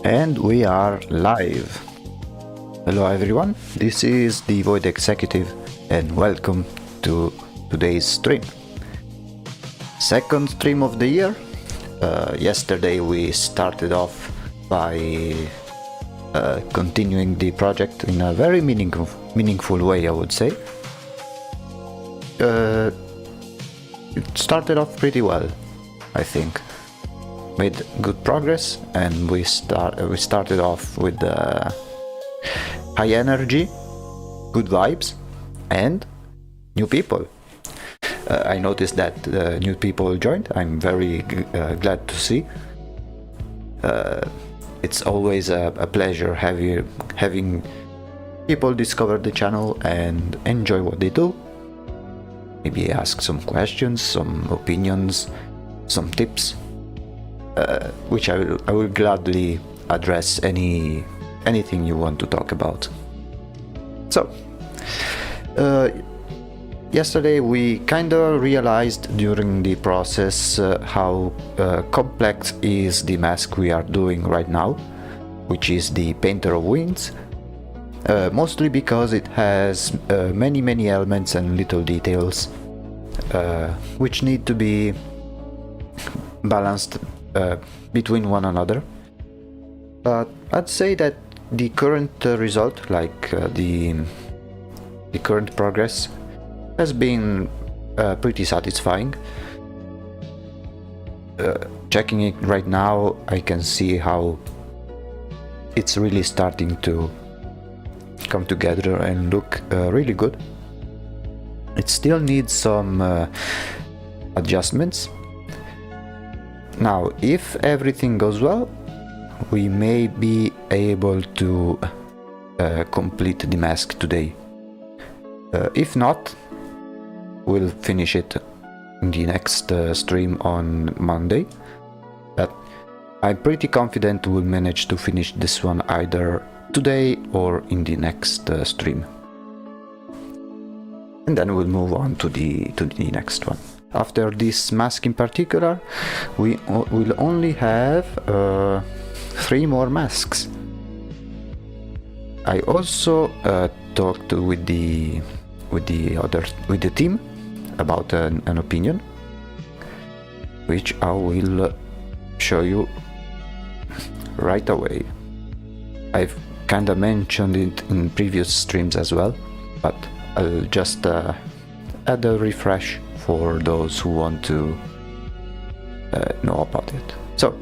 And we are live. Hello everyone, this is the Void Executive, and welcome to today's stream. Second stream of the year. Yesterday we started off by continuing the project in a very meaningful way, I would say. It started off pretty well, I think. Made good progress, and we started off with high energy, good vibes, and new people. I noticed that new people joined. I'm very glad to see. It's always a pleasure having people discover the channel and enjoy what they do. Maybe ask some questions, some opinions, some tips, which I will gladly address anything you want to talk about. So, yesterday we kinda realized during the process how complex is the mask we are doing right now, which is the Painter of Winds, mostly because it has many elements and little details which need to be balanced between one another. But I'd say that the current result, like the current progress, has been pretty satisfying. Checking it right now, I can see how it's really starting to come together and look really good. It still needs some adjustments. Now, if everything goes well, we may be able to complete the mask today. If not, we'll finish it in the next stream on Monday. But I'm pretty confident we'll manage to finish this one either today or in the next stream. And then we'll move on to the next one. After this mask in particular, we will only have 3 more masks. I also talked with the team about an opinion, which I will show you right away. I've kinda mentioned it in previous streams as well, but I'll just add a refresh for those who want to know about it. So,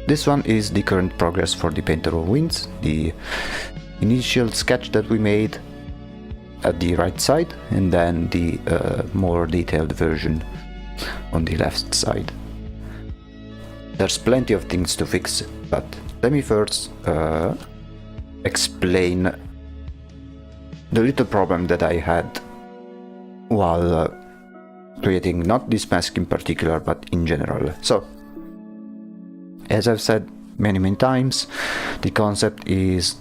this one is the current progress for the Painter of Winds, the initial sketch that we made at the right side, and then the more detailed version on the left side. There's plenty of things to fix, but let me first explain the little problem that I had while creating not this mask in particular, but in general. So, as I've said many times, the concept is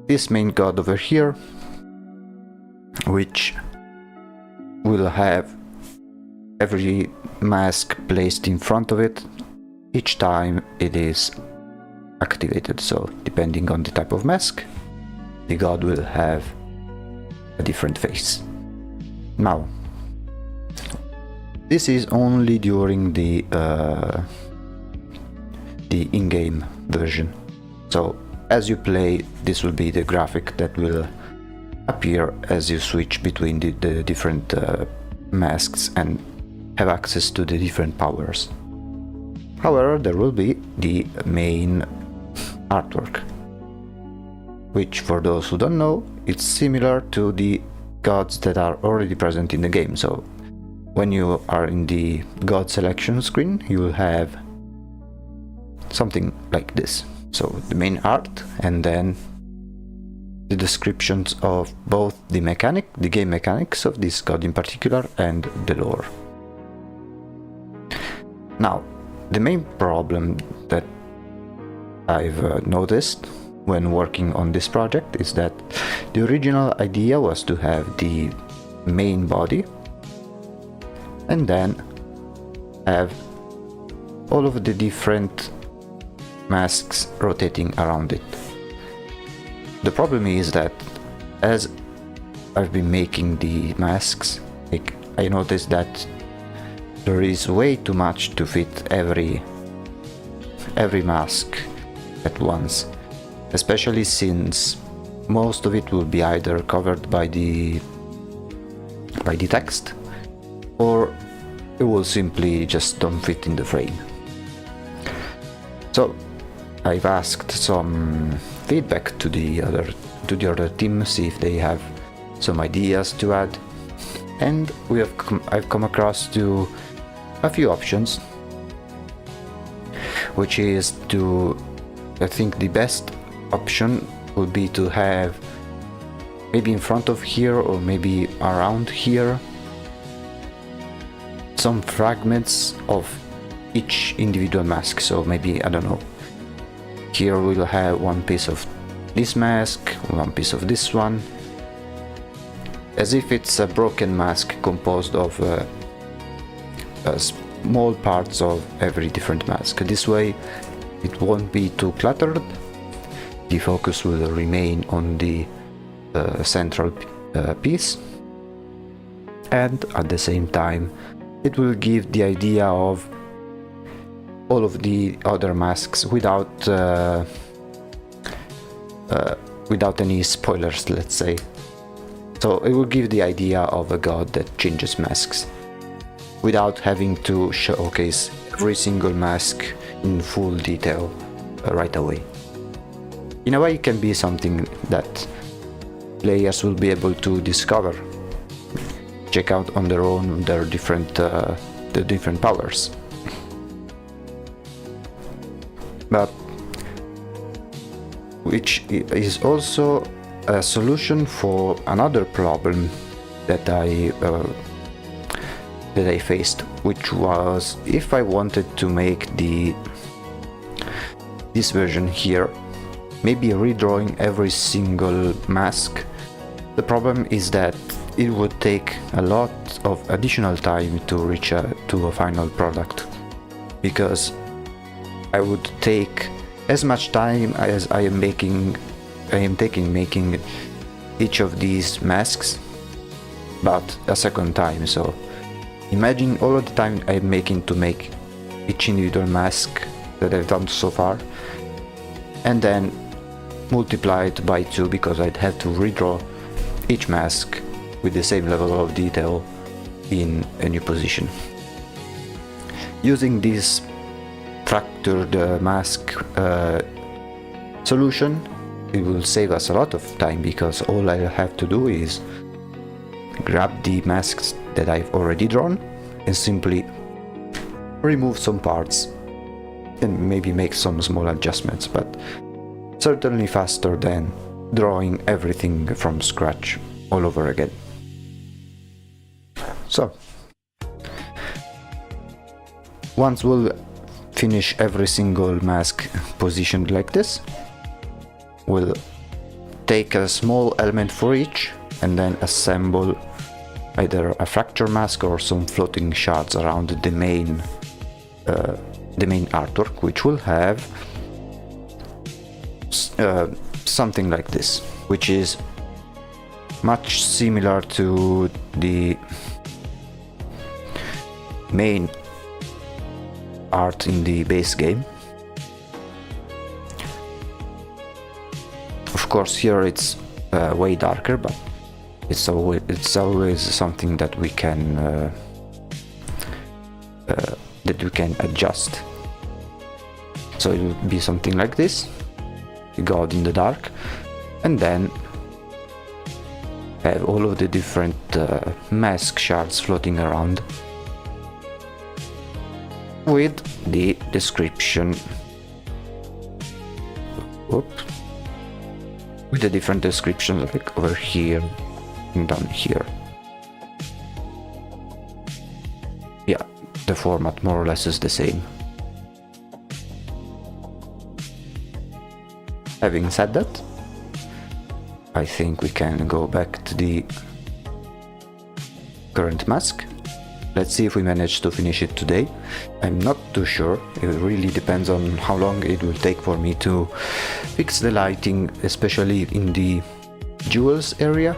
this main god over here, which will have every mask placed in front of it each time it is activated. So, depending on the type of mask, the god will have a different face. Now, this is only during the in-game version. So, as you play, this will be the graphic that will appear as you switch between the different masks and have access to the different powers. However, there will be the main artwork, which, for those who don't know, it's similar to the gods that are already present in the game. So when you are in the god selection screen, you will have something like this. So the main art, and then the descriptions of both the game mechanics of this god in particular, and the lore. Now, the main problem that I've noticed when working on this project is that the original idea was to have the main body and then have all of the different masks rotating around it. The problem is that as I've been making the masks, I noticed that there is way too much to fit every mask at once, especially since most of it will be either covered by the text, or it will simply just don't fit in the frame. So I've asked some feedback to the other team, see if they have some ideas to add, and I've come across to a few options, which is I think the best option would be to have maybe in front of here or maybe around here some fragments of each individual mask. So maybe, I don't know, here we'll have one piece of this mask, one piece of this one, as if it's a broken mask composed of small parts of every different mask. This way it won't be too cluttered, the focus will remain on the central piece, and at the same time it will give the idea of all of the other masks without any spoilers, let's say. So it will give the idea of a god that changes masks without having to showcase every single mask in full detail right away. In a way, it can be something that players will be able to discover, check out on their own their different powers. But which is also a solution for another problem that I faced, which was if I wanted to make this version here, maybe redrawing every single mask. The problem is that it would take a lot of additional time to reach to a final product, because I would take as much time as I am taking making each of these masks, but a second time. So imagine all of the time I'm making to make each individual mask that I've done so far, and then multiply it by 2, because I'd have to redraw each mask with the same level of detail in a new position. Using this fractured mask solution, it will save us a lot of time, because all I'll have to do is grab the masks that I've already drawn and simply remove some parts and maybe make some small adjustments, but certainly faster than drawing everything from scratch all over again. So once we'll finish every single mask positioned like this, we'll take a small element for each and then assemble either a fracture mask or some floating shards around the main artwork, which will have something like this, which is much similar to the main art in the base game. Of course, here it's way darker, but it's always something that we can adjust. So it will be something like this, the god in the dark, and then have all of the different mask shards floating around with the description. With the different descriptions, like over here and down here. Yeah, the format more or less is the same. Having said that, I think we can go back to the current mask. Let's see if we manage to finish it today. I'm not too sure. It really depends on how long it will take for me to fix the lighting, especially in the jewels area.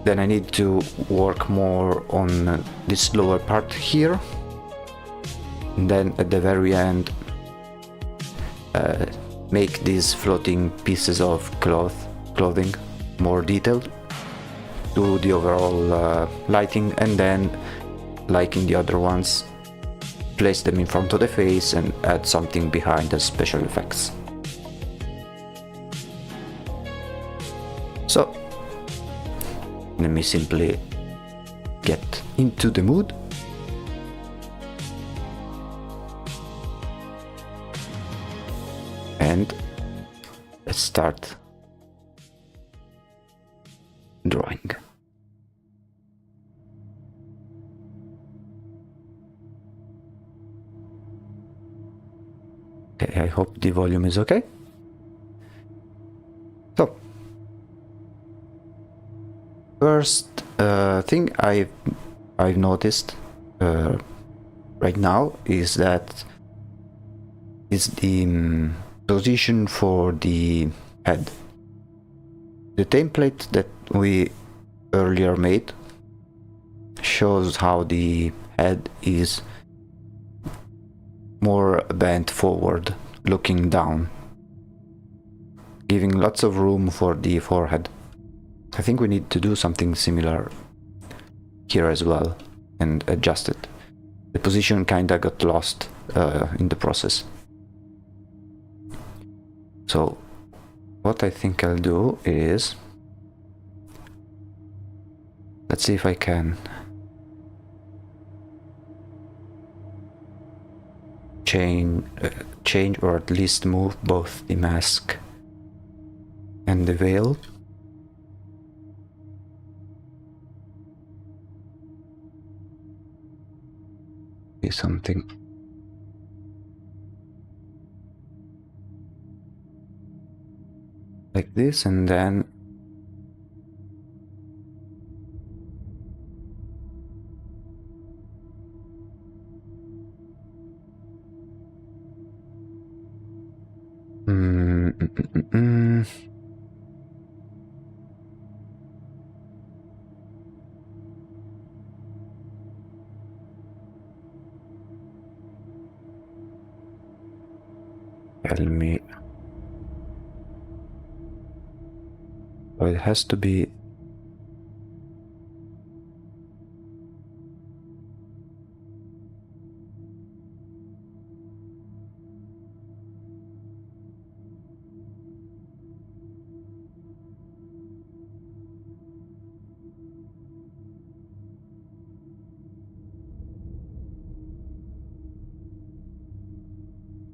Then I need to work more on this lower part here. And then at the very end, make these floating pieces of clothing more detailed, do the overall lighting, and then, like in the other ones, place them in front of the face and add something behind as special effects. So let me simply get into the mood. And let's start drawing. Okay, I hope the volume is okay. So, first thing I've noticed right now is that is the position for the head. The template that we earlier made shows how the head is more bent forward, looking down, giving lots of room for the forehead. I think we need to do something similar here as well and adjust it. The position kinda got lost in the process. So what I think I'll do is, let's see if I can change or at least move both the mask and the veil. Is something like this, and then tell me. Oh, it has to be.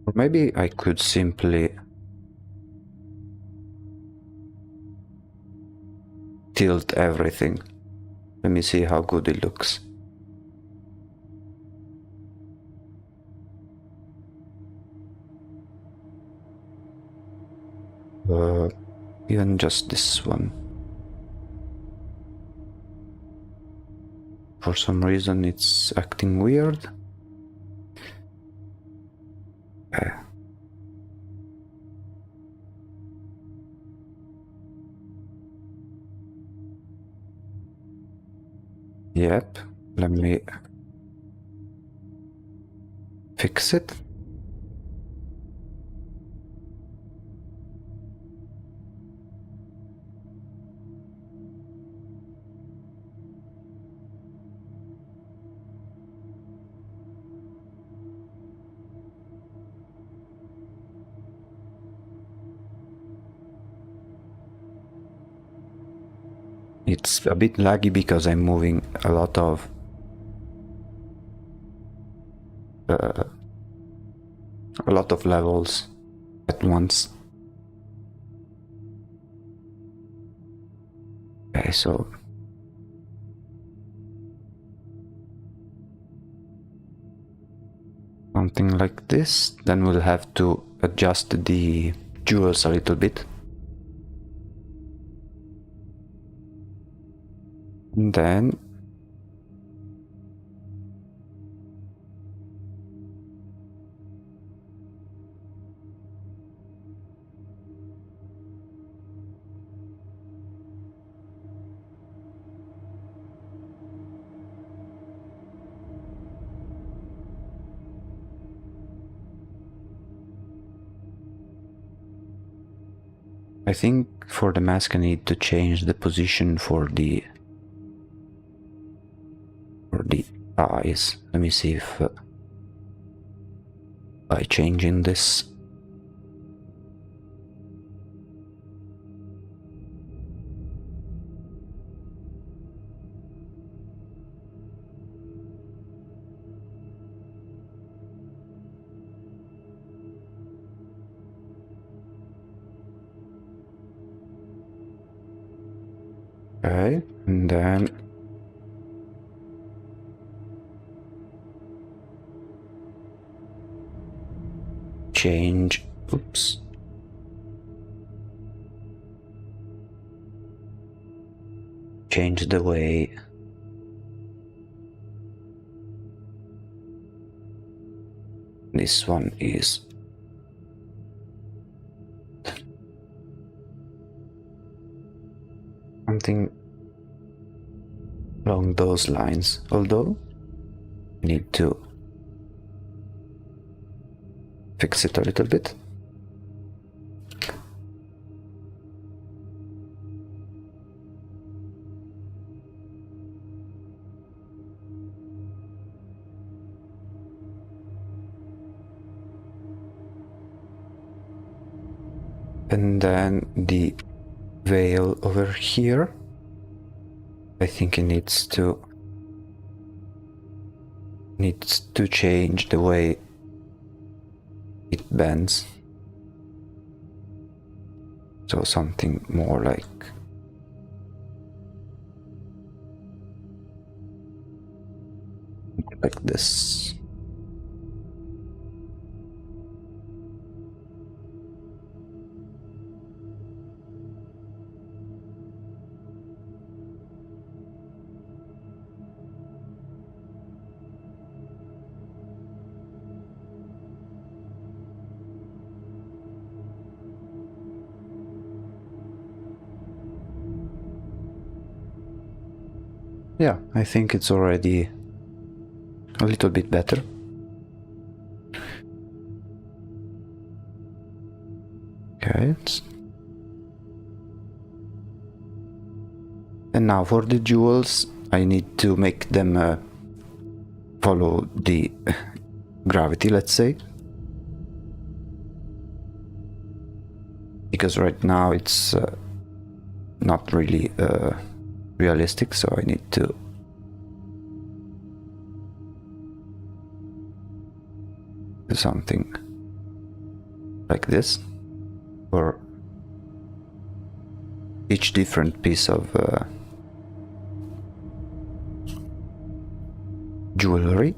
Or maybe I could simply tilt everything. Let me see how good it looks. Even just this one. For some reason it's acting weird. Yep, let me fix it. It's a bit laggy because I'm moving a lot of levels at once. Okay, so something like this. Then we'll have to adjust the jewels a little bit. And then I think for the mask I need to change the position for the eyes. Let me see if by changing this. Okay, and then change, oops. Change the way this one is. Something along those lines, although I need to fix it a little bit. And then the veil over here, I think it needs to change the way it bends. So something more like this. Yeah, I think it's already a little bit better. Okay, and now for the jewels, I need to make them follow the gravity, let's say. Because right now it's not really realistic, so I need to do something like this for each different piece of jewelry.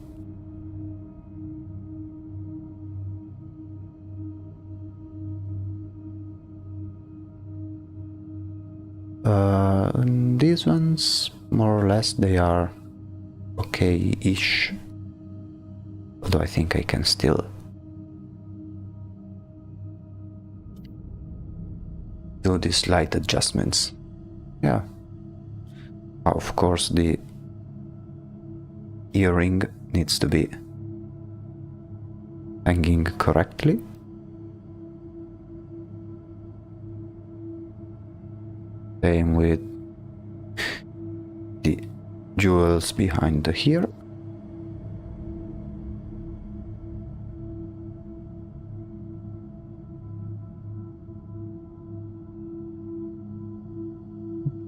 These ones, more or less, they are okay-ish. Although I think I can still do these slight adjustments. Yeah. Of course, the earring needs to be hanging correctly. Same with the jewels behind here.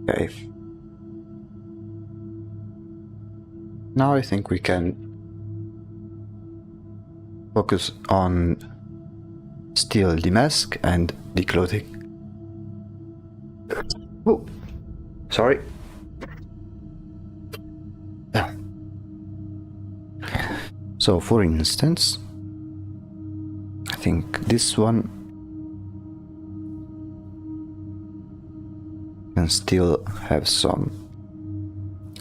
Okay. Now I think we can focus on still the mask and the clothing. Oh, sorry. Yeah. So for instance, I think this one can still have some.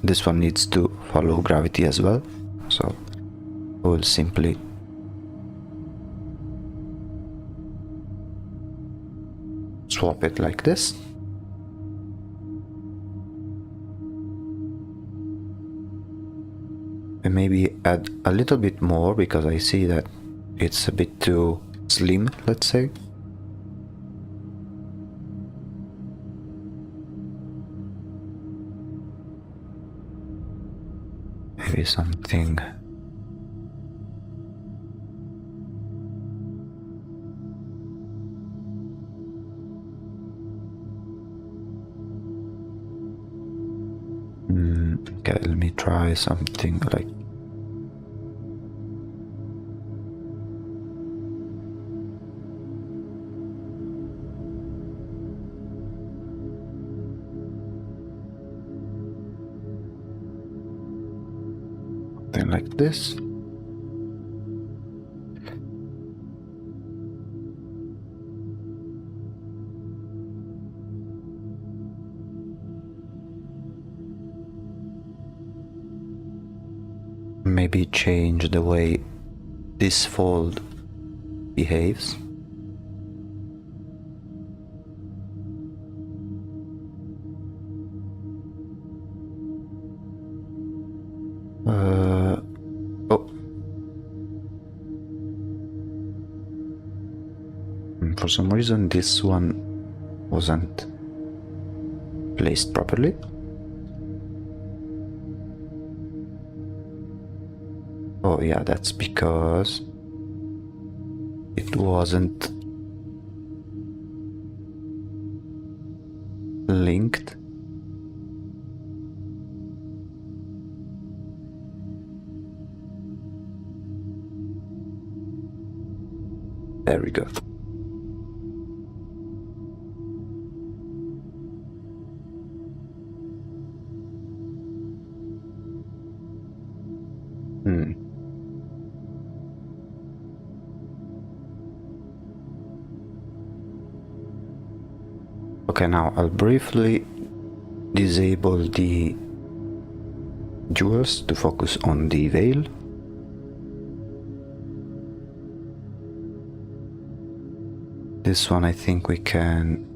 This one needs to follow gravity as well, so I will simply swap it like this. And maybe add a little bit more, because I see that it's a bit too slim, let's say. maybe something. Okay, let me try something like something like this. Maybe change the way this fold behaves. Oh. For some reason this one wasn't placed properly. Oh yeah, that's because it wasn't linked. There we go. Okay, now I'll briefly disable the jewels to focus on the veil. This one I think we can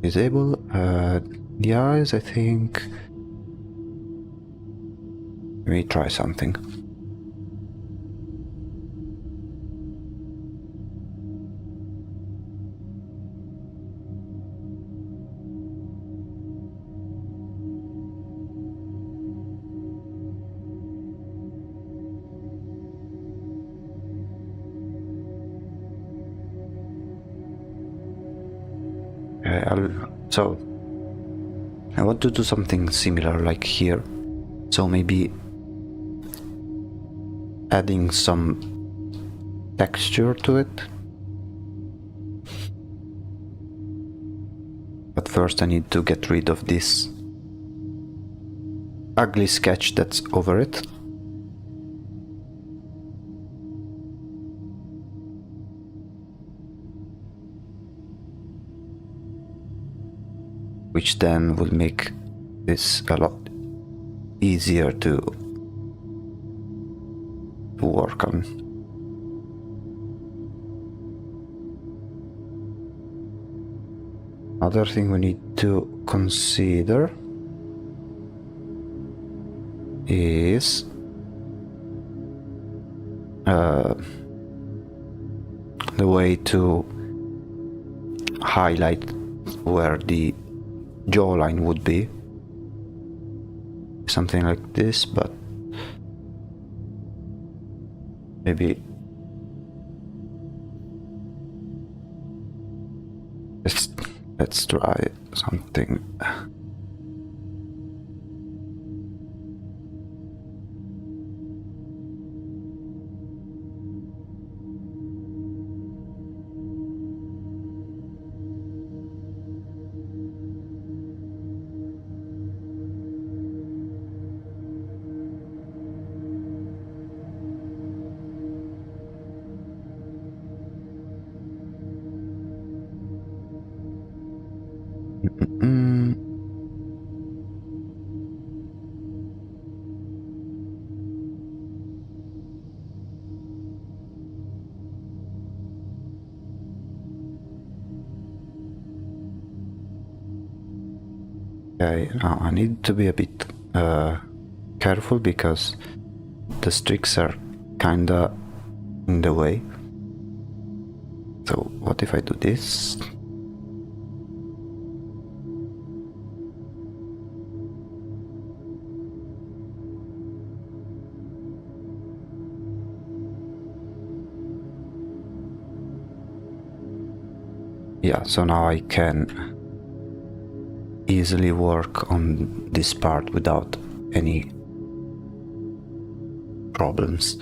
disable. The eyes, I think. Let me try something. So I want to do something similar like here. So maybe adding some texture to it. But first I need to get rid of this ugly sketch that's over it. Which then will make this a lot easier to work on. Another thing we need to consider is the way to highlight where the jawline would be. Something like this, but maybe let's try something. Okay, now I need to be a bit careful because the streaks are kinda in the way. So what if I do this? Yeah, so now I can easily work on this part without any problems.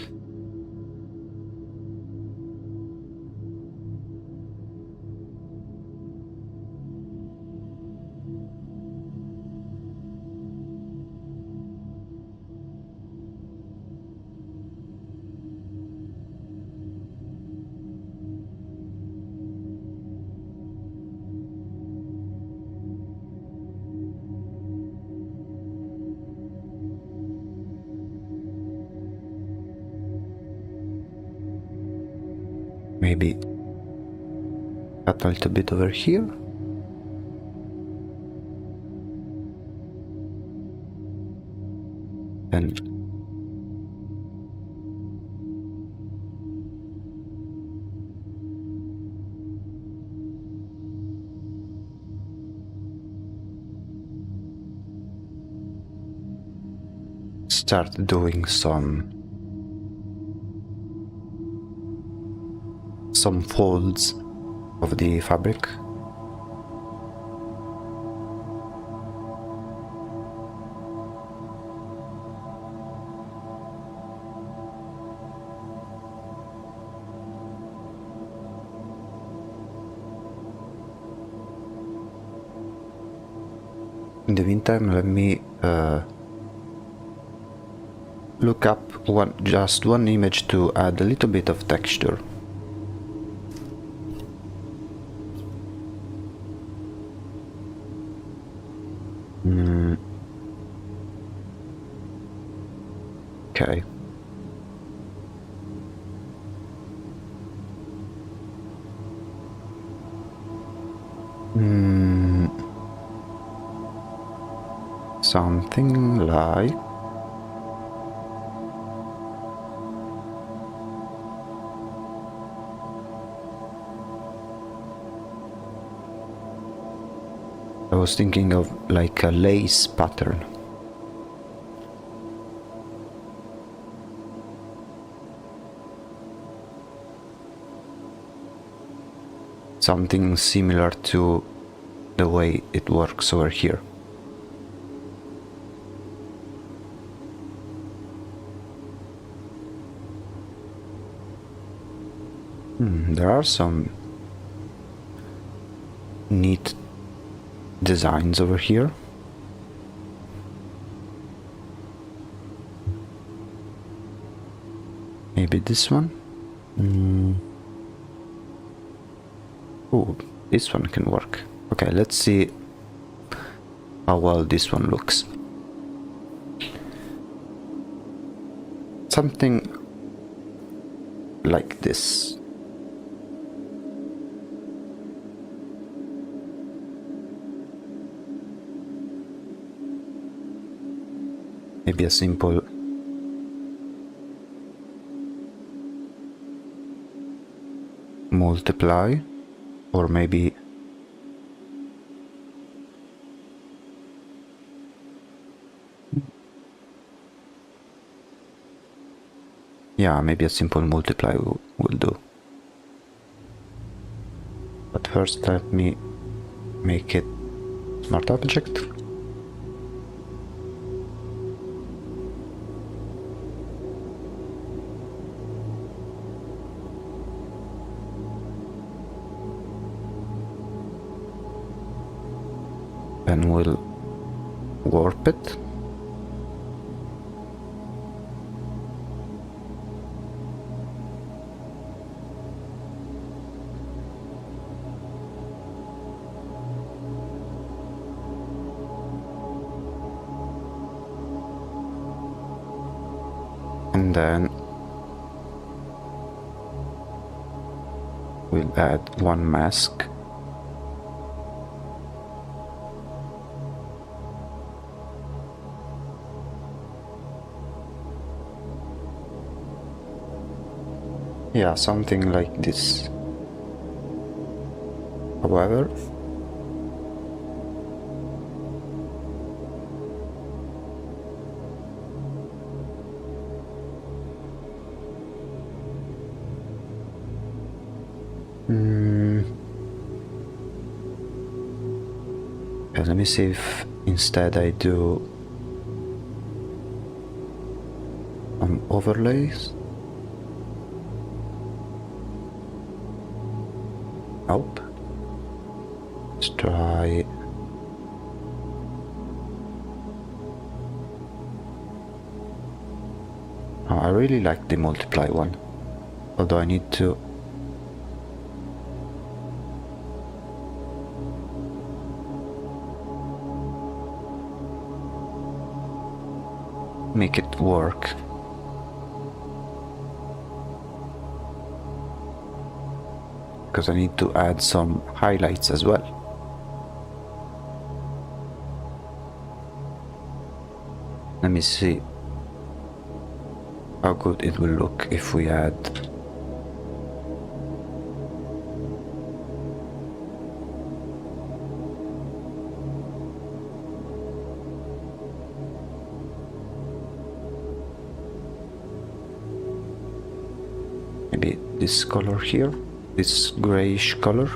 Maybe cut a little bit over here. And start doing some folds of the fabric. In the meantime, let me look up just one image to add a little bit of texture. Okay. Something like I was thinking of like a lace pattern. Something similar to the way it works over here. There are some neat designs over here. Maybe this one? Oh, this one can work. Okay, let's see how well this one looks. Something like this. Maybe a simple multiply, or maybe yeah, maybe a simple multiply will do. But first let me make it smart object. Then we'll warp it. And then we'll add one mask. Yeah, something like this. However, Okay, let me see if instead I do some overlays. Nope. Let's try. Oh, I really like the multiply one, although I need to make it work. Because I need to add some highlights as well. Let me see how good it will look if we add maybe this color here, this grayish color.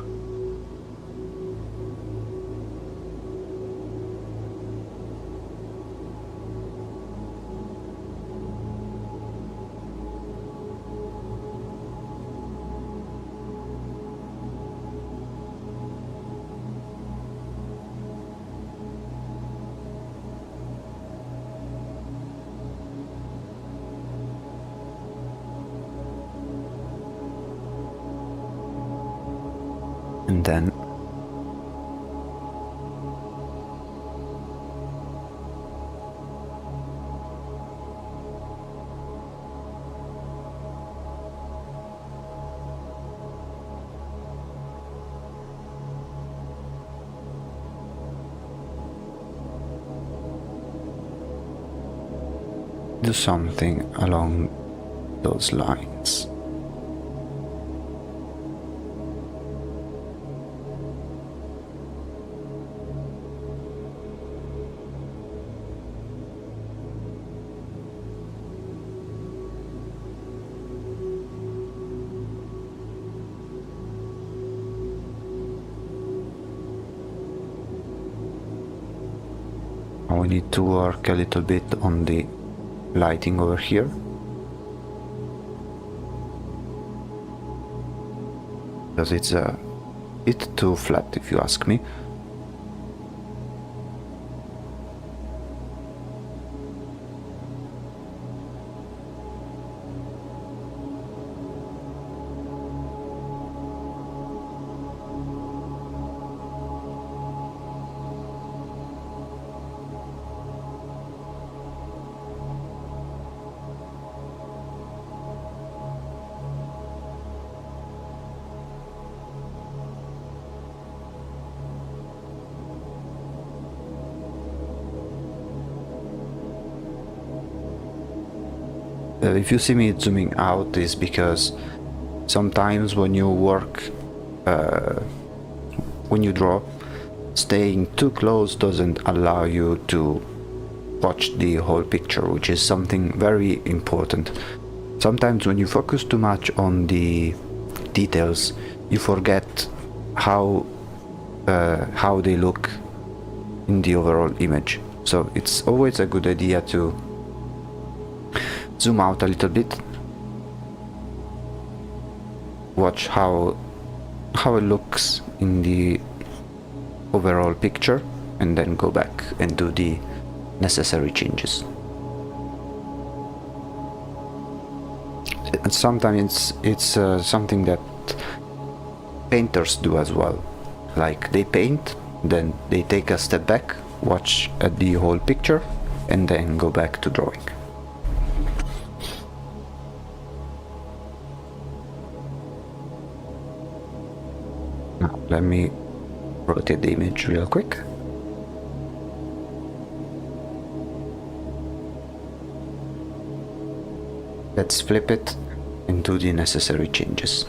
And then do something along those lines. We need to work a little bit on the lighting over here. Because it's a bit too flat, if you ask me. If you see me zooming out, is because sometimes when you work, when you draw, staying too close doesn't allow you to watch the whole picture, which is something very important. Sometimes when you focus too much on the details, you forget how they look in the overall image. So it's always a good idea to zoom out a little bit, watch how it looks in the overall picture, and then go back and do the necessary changes. And sometimes it's something that painters do as well. Like they paint, then they take a step back, watch at the whole picture, and then go back to drawing. Now, let me rotate the image real quick. Let's flip it and do the necessary changes.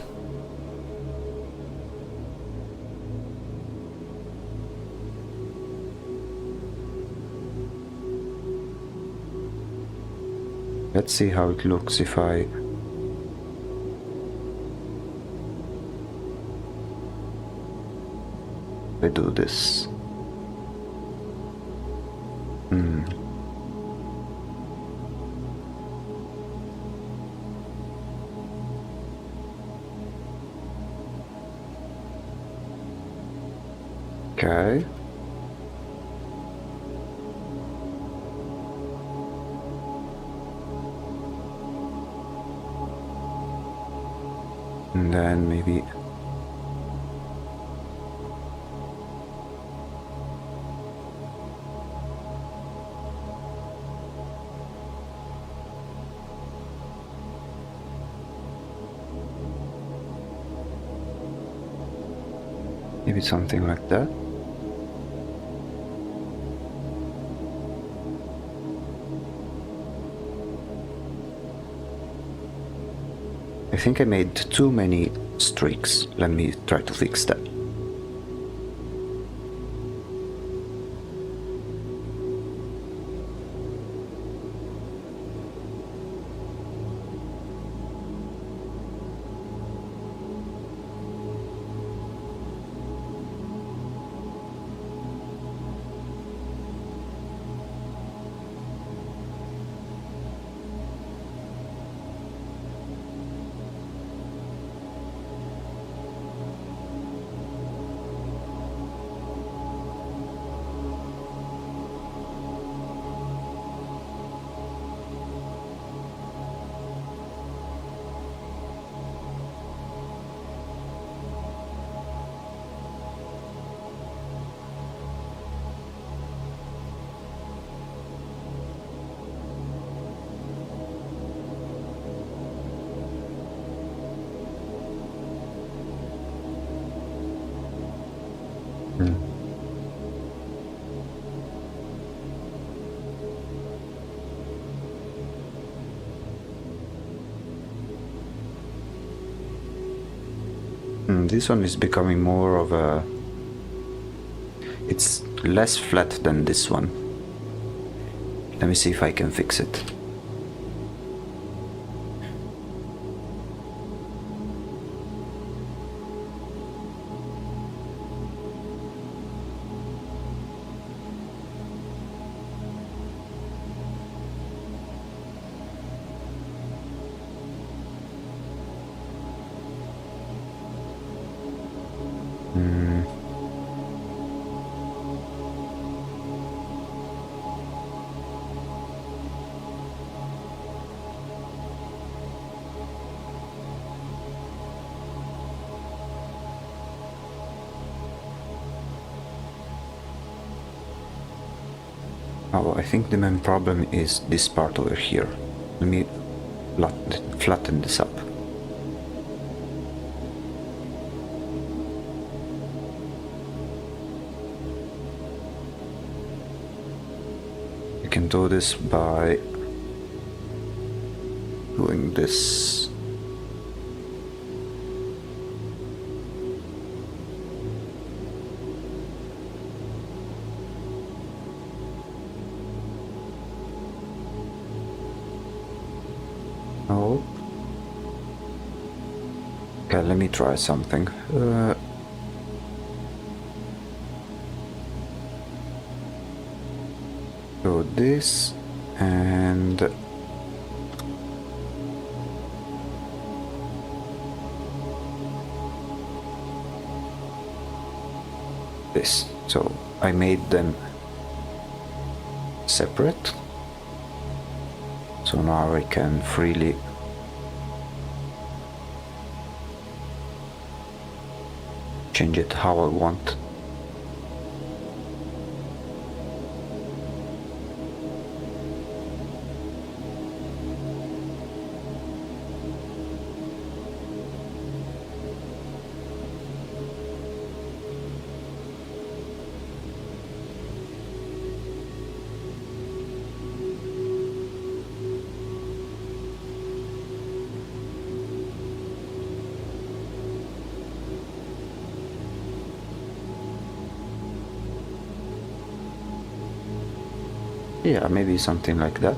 Let's see how it looks if I do this. Hmm. Okay. And then maybe something like that. I think I made too many streaks. Let me try to fix that. This one is becoming more of a... It's less flat than this one. Let me see if I can fix it. Oh, I think the main problem is this part over here. Let me flatten this up. You can do this by doing this. Oh. Okay, let me try something. Do this and this. So I made them separate. So now I can freely change it how I want. Yeah, maybe something like that.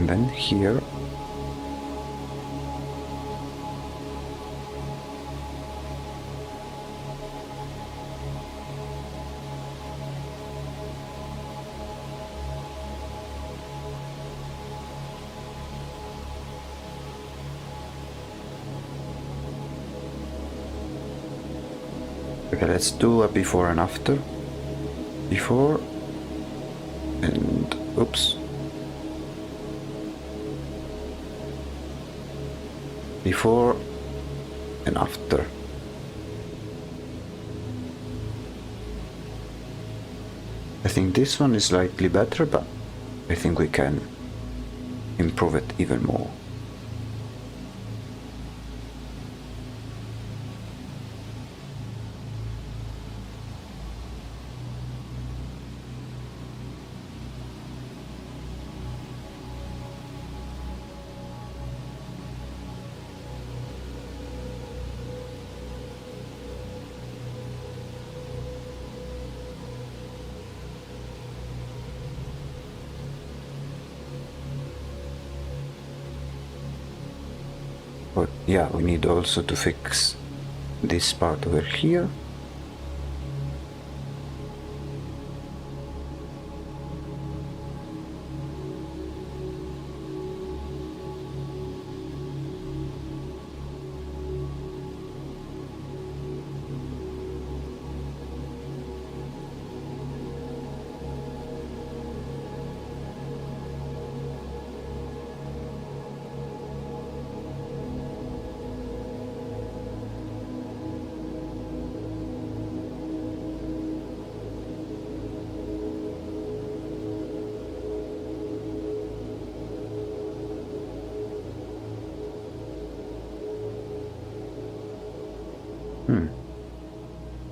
And then here. Okay, let's do a before and after. Before and oops. Before and after. I think this one is slightly better, but I think we can improve it even more. But yeah, we need also to fix this part over here.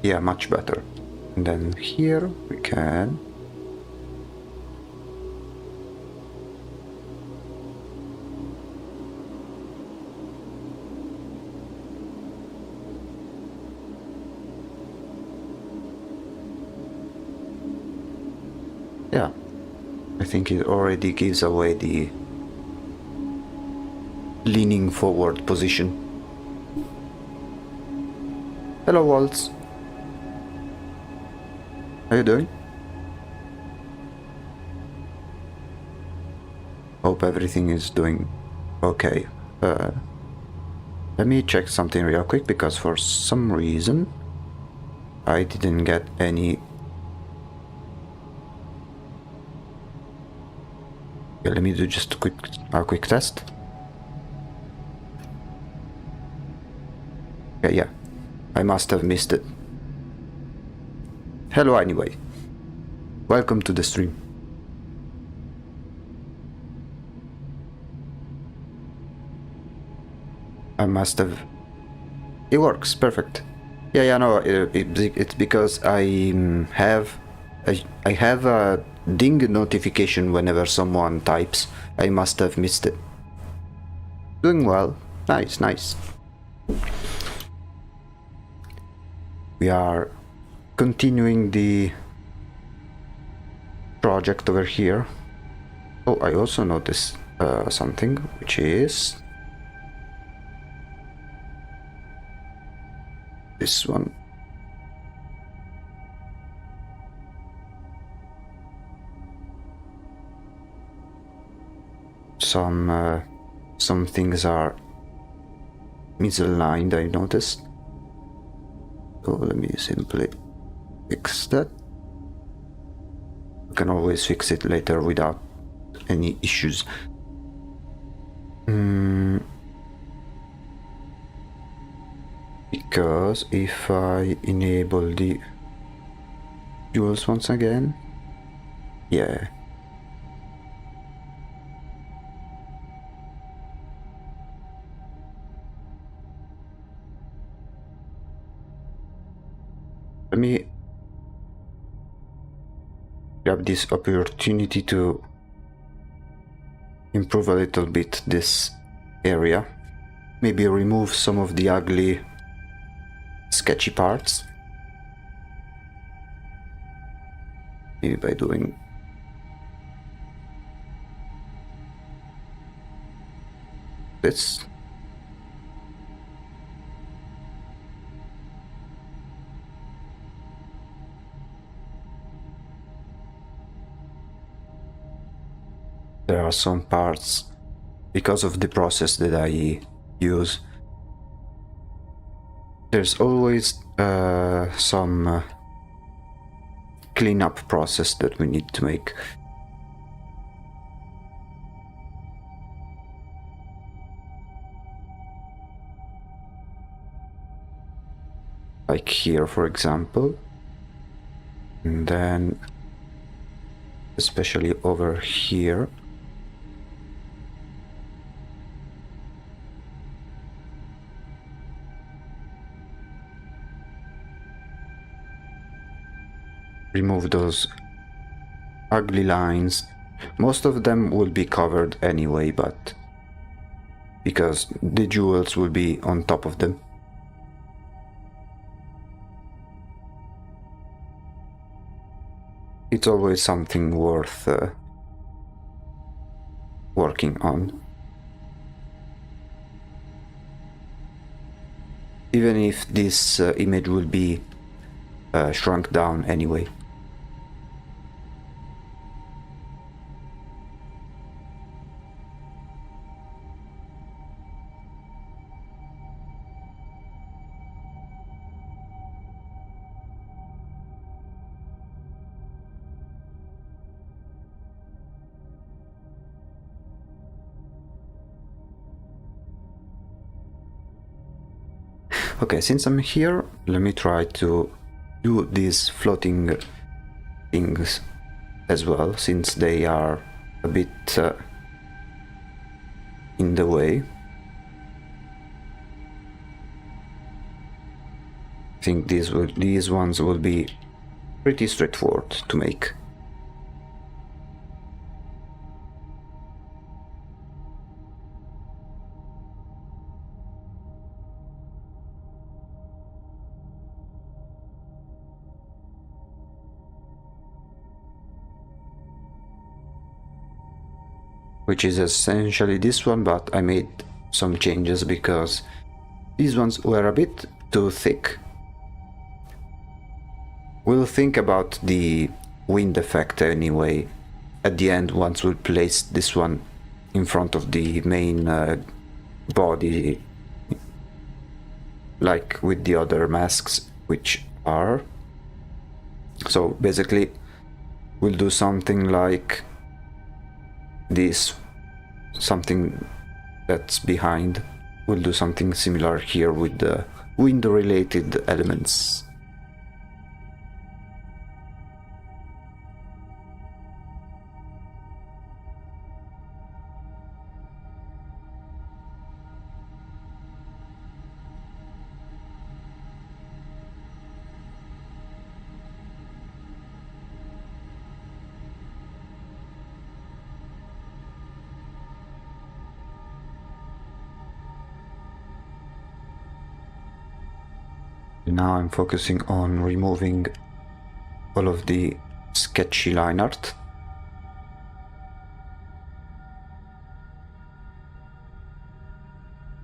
Yeah, much better. And then here we can yeah, I think it already gives away the leaning forward position. Hello, Waltz. How you doing? Hope everything is doing okay. Let me check something real quick, because for some reason I didn't get any. Okay, let me do just a quick test. Okay, yeah, I must have missed it. Hello anyway. Welcome to the stream. I must have... It works, perfect. Yeah, no, it's because I have a ding notification whenever someone types. I must have missed it. Doing well. Nice. We are continuing the project over here. Oh, I also noticed something, which is this one. Some things are misaligned, I noticed. So let me simply fix that. We can always fix it later without any issues. Because if I enable the fuels once again, yeah. Let me grab this opportunity to improve a little bit this area. Maybe remove some of the ugly, sketchy parts. Maybe by doing this. There are some parts, because of the process that I use, there's always some cleanup process that we need to make. Like here, for example. And then, especially over here. Remove those ugly lines. Most of them will be covered anyway, but because the jewels will be on top of them. It's always something worth working on. Even if this image will be shrunk down anyway. Okay, since I'm here, let me try to do these floating things as well, since they are a bit in the way. I think these ones will be pretty straightforward to make. Which is essentially this one, but I made some changes because these ones were a bit too thick. We'll think about the wind effect anyway at the end, once we place this one in front of the main body, like with the other masks, which are. So basically we'll do something like this, something that's behind. We'll do something similar here with the wind related elements. Now I'm focusing on removing all of the sketchy line art.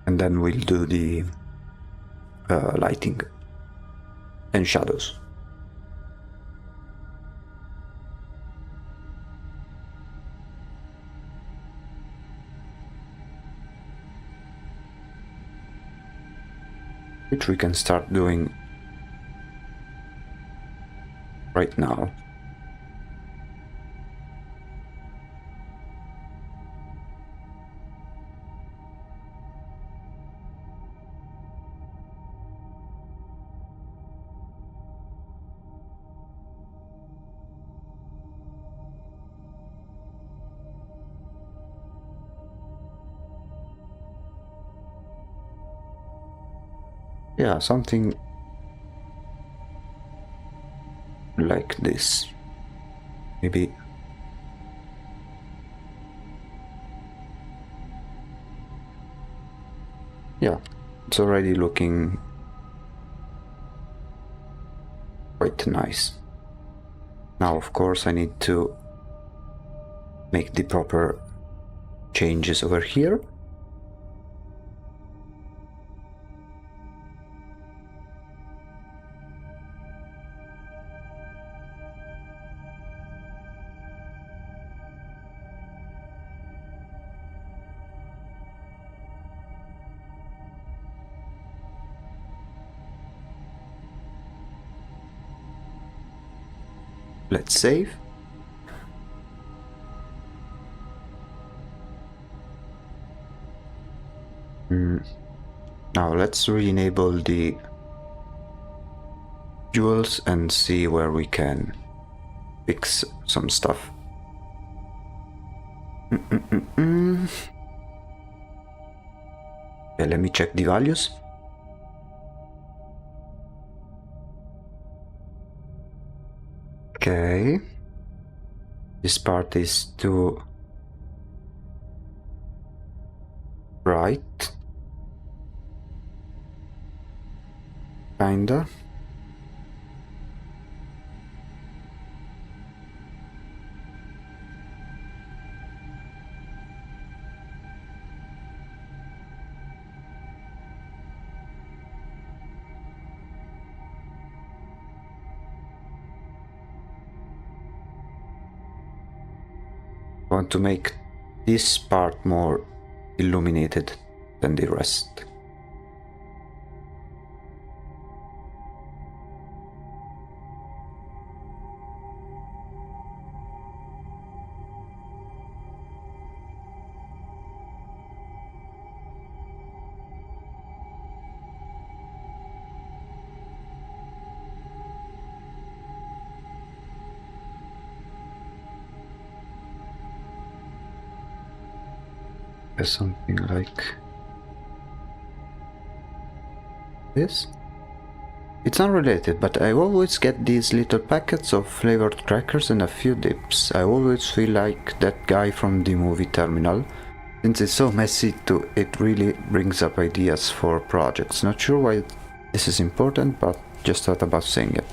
And then we'll do the lighting and shadows. Which we can start doing right now. Yeah, something like this. Maybe. Yeah, it's already looking quite nice. Now, of course, I need to make the proper changes over here. Let's save. Now let's re-enable the jewels and see where we can fix some stuff. Okay, let me check the values. Okay. This part is too bright. Kinda. I want to make this part more illuminated than the rest. Something like this. It's unrelated, but I always get these little packets of flavored crackers and a few dips. I always feel like that guy from the movie Terminal. Since it's so messy, it really brings up ideas for projects. Not sure why this is important, but just thought about saying it.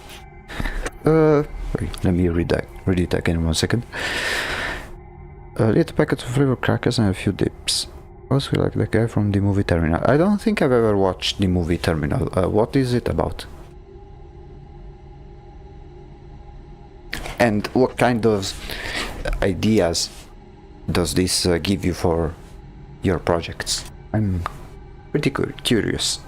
Wait, let me read it again 1 second. A little packet of flavored crackers and a few dips. I also feel like the guy from the movie Terminal. I don't think I've ever watched the movie Terminal. What is it about? And what kind of ideas does this give you for your projects? I'm pretty curious.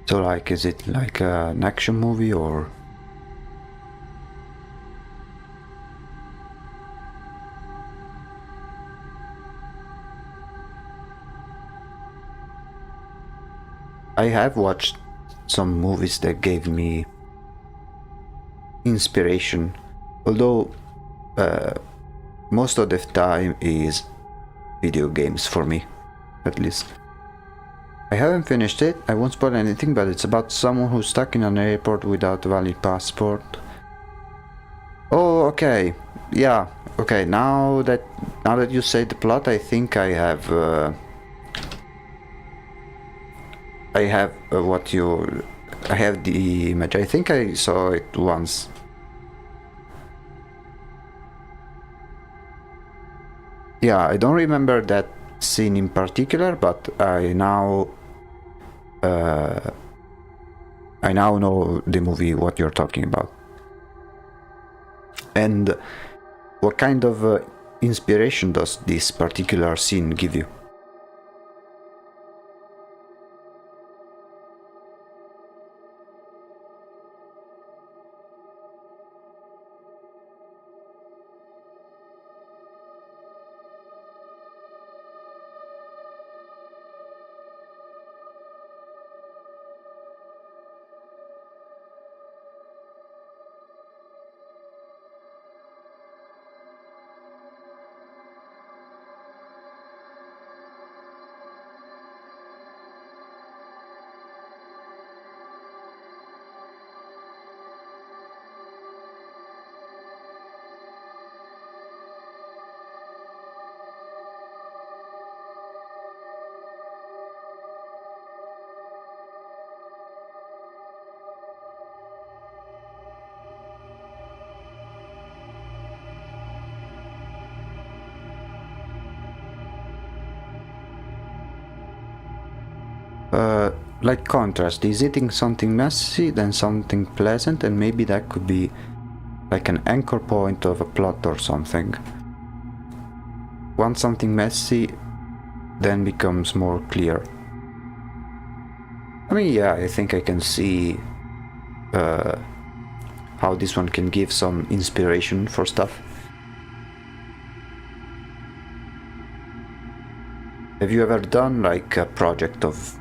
So like, is it like an action movie or? I have watched some movies that gave me inspiration, although most of the time is video games for me, at least. I haven't finished it, I won't spoil anything, but it's about someone who's stuck in an airport without a valid passport. Oh, okay. Yeah, okay, now that you say the plot, I think I have I have the image. I think I saw it once. Yeah, I don't remember that scene in particular, but I now know the movie what you're talking about. And what kind of inspiration does this particular scene give you? Like contrast, is eating something messy, then something pleasant, and maybe that could be like an anchor point of a plot or something. Once something messy then becomes more clear. I mean, yeah, I think I can see how this one can give some inspiration for stuff. Have you ever done like a project of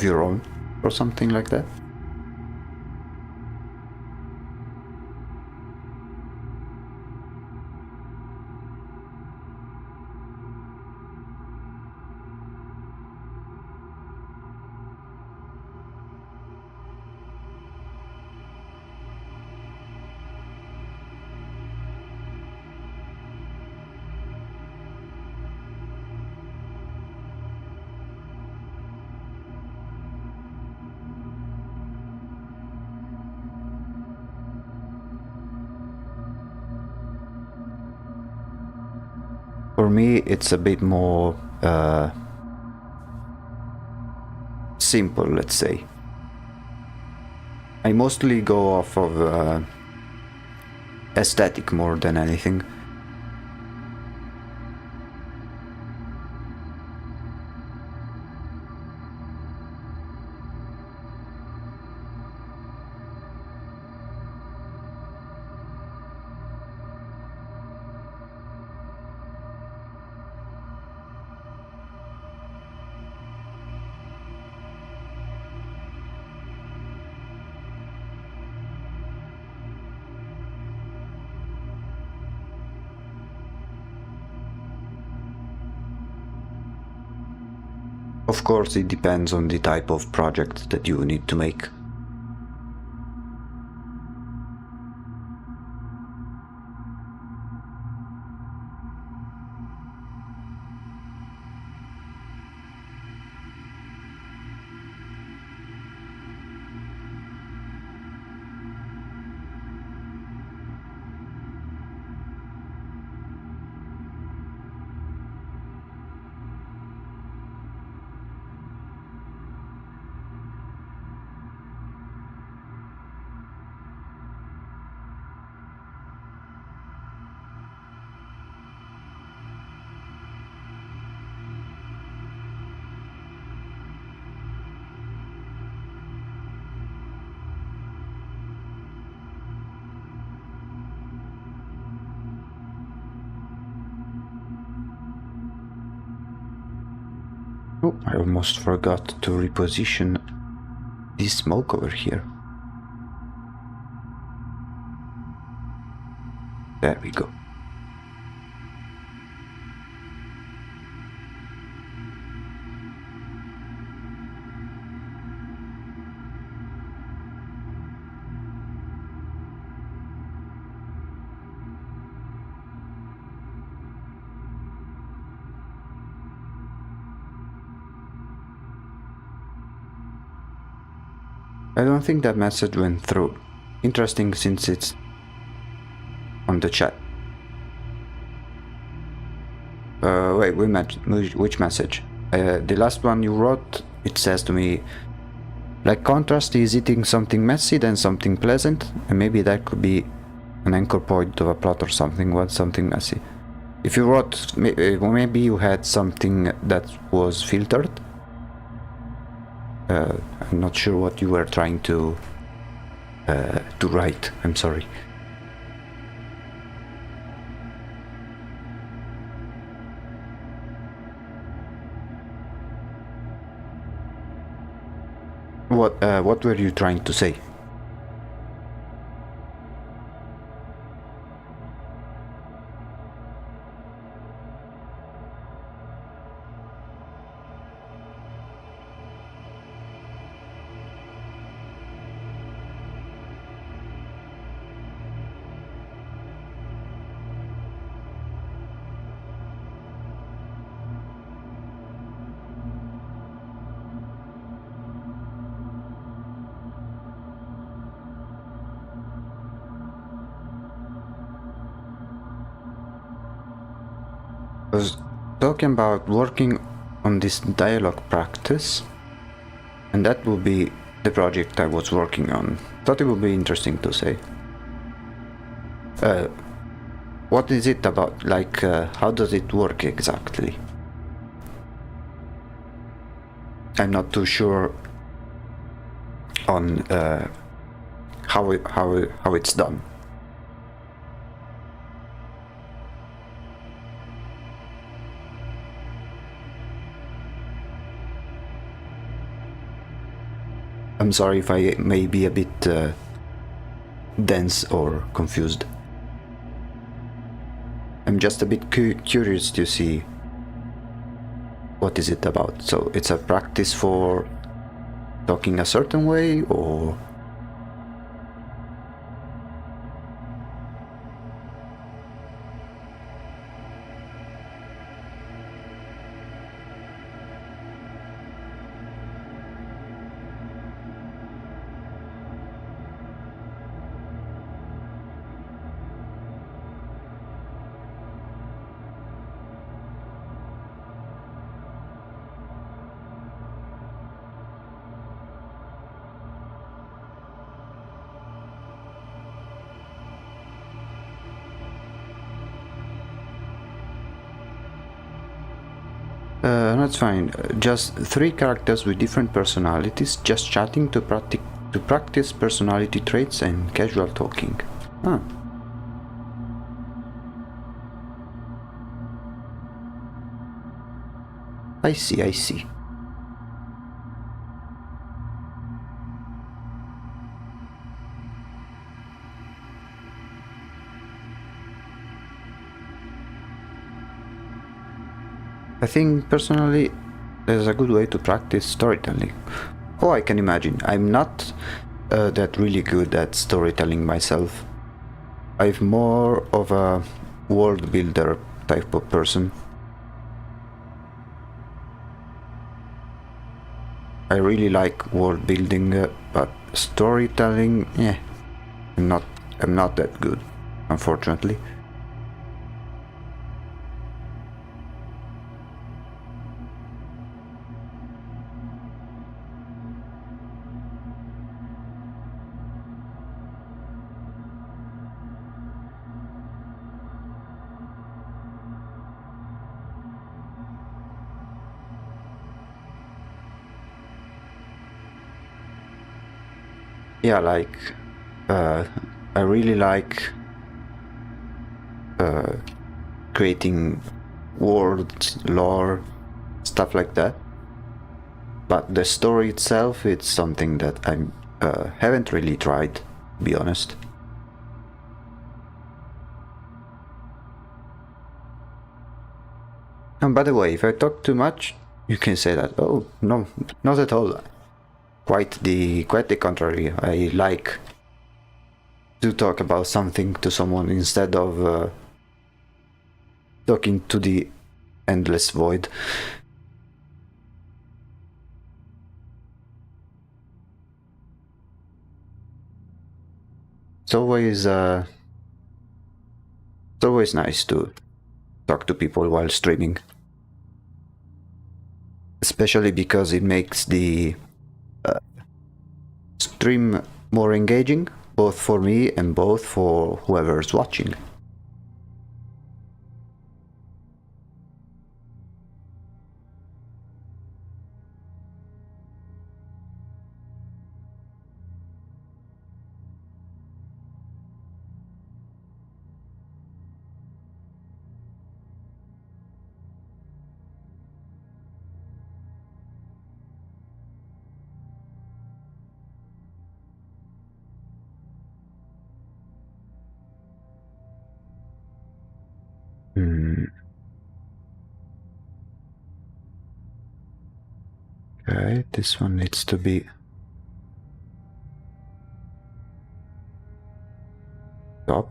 your own or something like that? For me, it's a bit more simple, let's say. I mostly go off of aesthetic more than anything. Of course, it depends on the type of project that you need to make. Oh, I almost forgot to reposition this smoke over here. There we go. I don't think that message went through. Interesting, since it's on the chat. Wait, which message? The last one you wrote, it says to me, like contrast is eating something messy, then something pleasant, and maybe that could be an anchor point of a plot or something. What's something messy? If you wrote, maybe you had something that was filtered. I'm not sure what you were trying to write. I'm sorry. What were you trying to say? I was talking about working on this dialogue practice, And that will be the project I was working on. Thought it would be interesting to say. What is it about? Like, how does it work exactly? I'm not too sure on how it's done. I'm sorry if I may be a bit dense or confused. I'm just a bit curious to see what is it about. So it's a practice for talking a certain way, or that's fine. Just 3 characters with different personalities, just chatting to practice personality traits and casual talking. Huh. I see, I see. I think personally there's a good way to practice storytelling. Oh, I can imagine. I'm not that really good at storytelling myself. I'm more of a world builder type of person. I really like world building, but storytelling, I'm not that good, unfortunately. Yeah, like I really like creating worlds, lore, stuff like that. But the story itself, it's something that I haven't really tried, to be honest. And by the way, if I talk too much, you can say that. Oh no, not at all. Quite the contrary. I like to talk about something to someone instead of talking to the endless void. It's always nice to talk to people while streaming, especially because it makes the stream more engaging, both for me and both for whoever's watching. Hmm. Okay, this one needs to be top.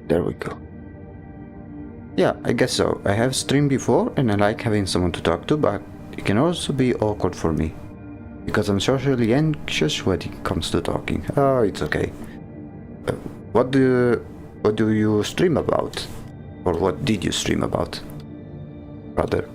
There we go. Yeah, I guess so. I have streamed before and I like having someone to talk to, but it can also be awkward for me. Because I'm socially anxious when it comes to talking. Oh, it's okay. What do you stream about? Or what did you stream about? Rather.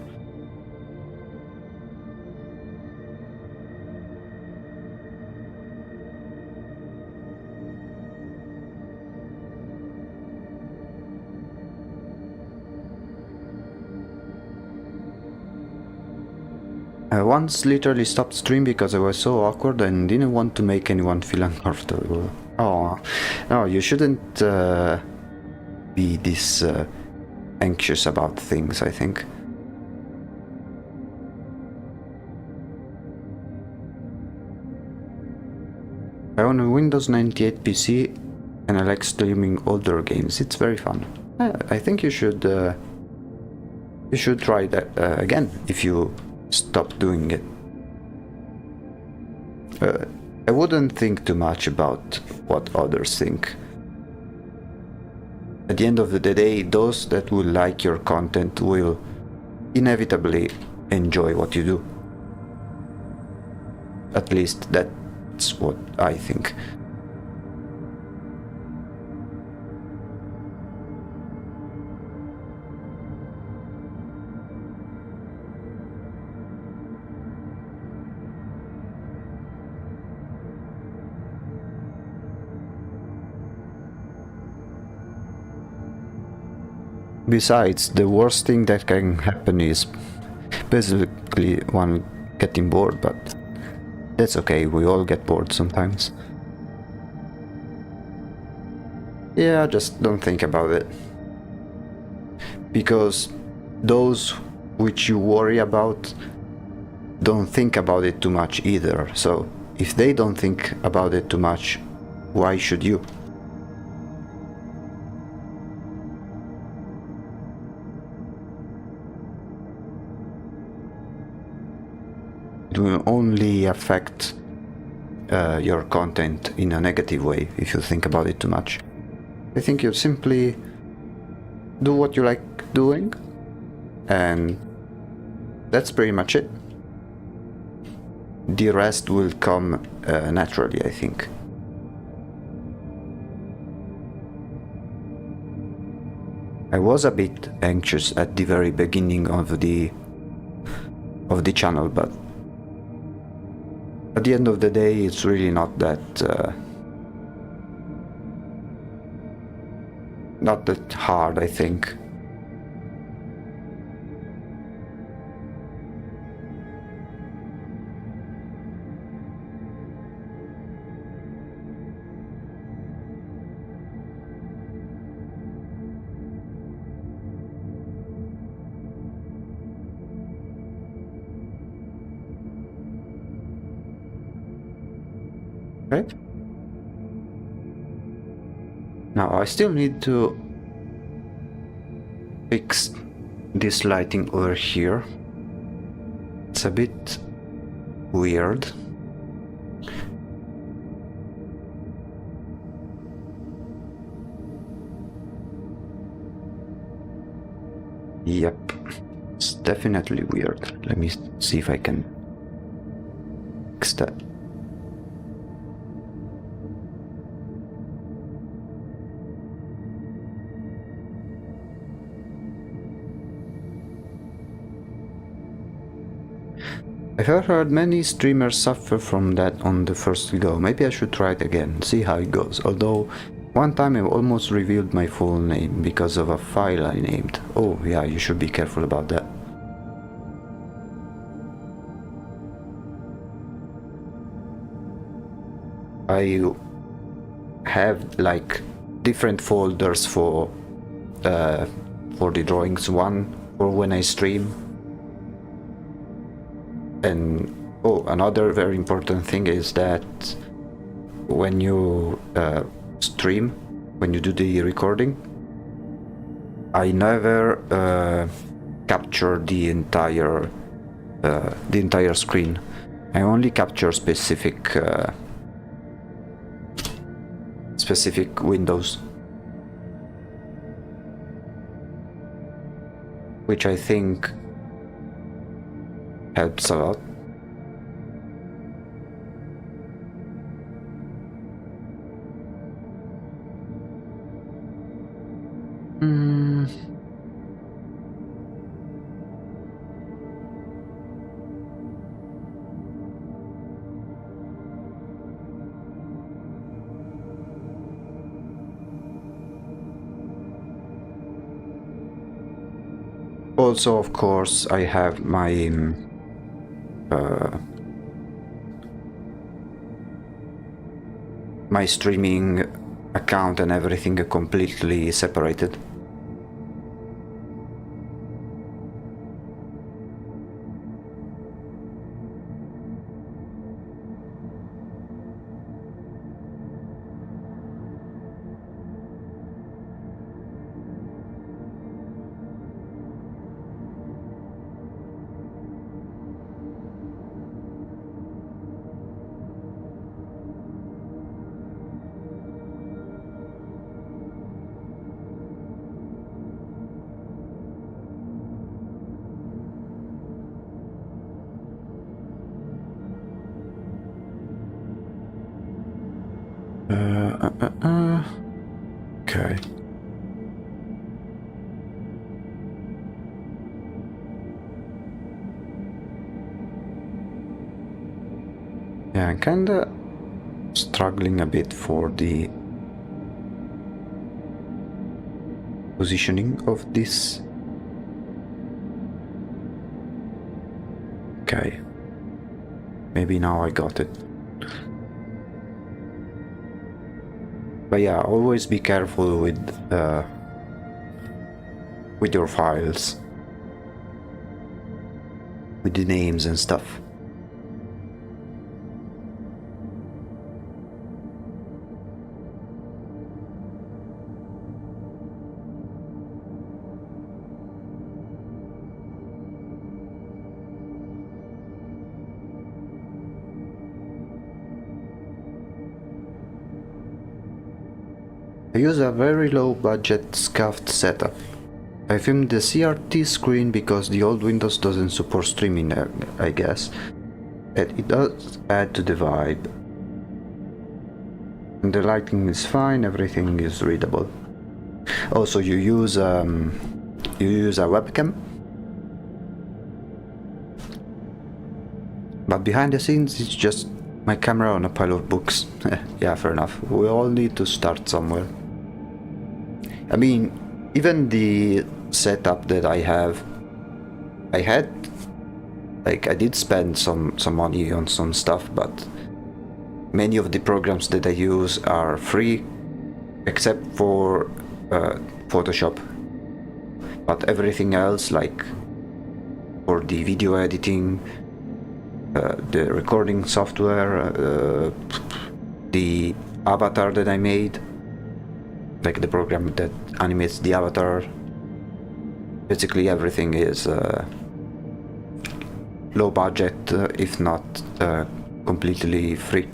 I once literally stopped stream because I was so awkward and didn't want to make anyone feel uncomfortable. Oh, no, you shouldn't be this anxious about things, I think. I own a Windows 98 PC and I like streaming older games. It's very fun. I think you should try that again if you stop doing it. I wouldn't think too much about what others think. At the end of the day, those that will like your content will inevitably enjoy what you do. At least that's what I think. Besides, the worst thing that can happen is basically one getting bored, but that's okay, we all get bored sometimes. Yeah, just don't think about it. Because those which you worry about don't think about it too much either, so if they don't think about it too much, why should you? It will only affect your content in a negative way if you think about it too much. I think you simply do what you like doing, and that's pretty much it. The rest will come naturally, I think. I was a bit anxious at the very beginning of the channel, but at the end of the day, it's really not that hard, I think. Right? Now I still need to fix this lighting over here. It's a bit weird. Yep, it's definitely weird. Let me see if I can fix that. I've heard many streamers suffer from that on the first go. Maybe I should try it again, see how it goes. Although, one time I almost revealed my full name because of a file I named. Oh yeah, you should be careful about that. I have like different folders for the drawings. One for when I stream. And another very important thing is that when you stream, when you do the recording, I never capture the entire screen. I only capture specific windows. which I think helps a lot. Also, of course, I have my streaming account and everything completely separated. Okay. Yeah, I'm kinda struggling a bit for the positioning of this. Okay. Maybe now I got it. But yeah, always be careful with your files, with the names and stuff. I use a very low budget scuffed setup. I filmed the CRT screen because the old Windows doesn't support streaming, I guess. And it does add to the vibe. And the lighting is fine, everything is readable. Also, you use a webcam. But behind the scenes, it's just my camera on a pile of books. Yeah, fair enough. We all need to start somewhere. I mean, even the setup that I did spend some money on some stuff, but many of the programs that I use are free, except for Photoshop. But everything else, like for the video editing, the recording software, the avatar that I made, like the program that animates the avatar, basically everything is low budget, if not completely free.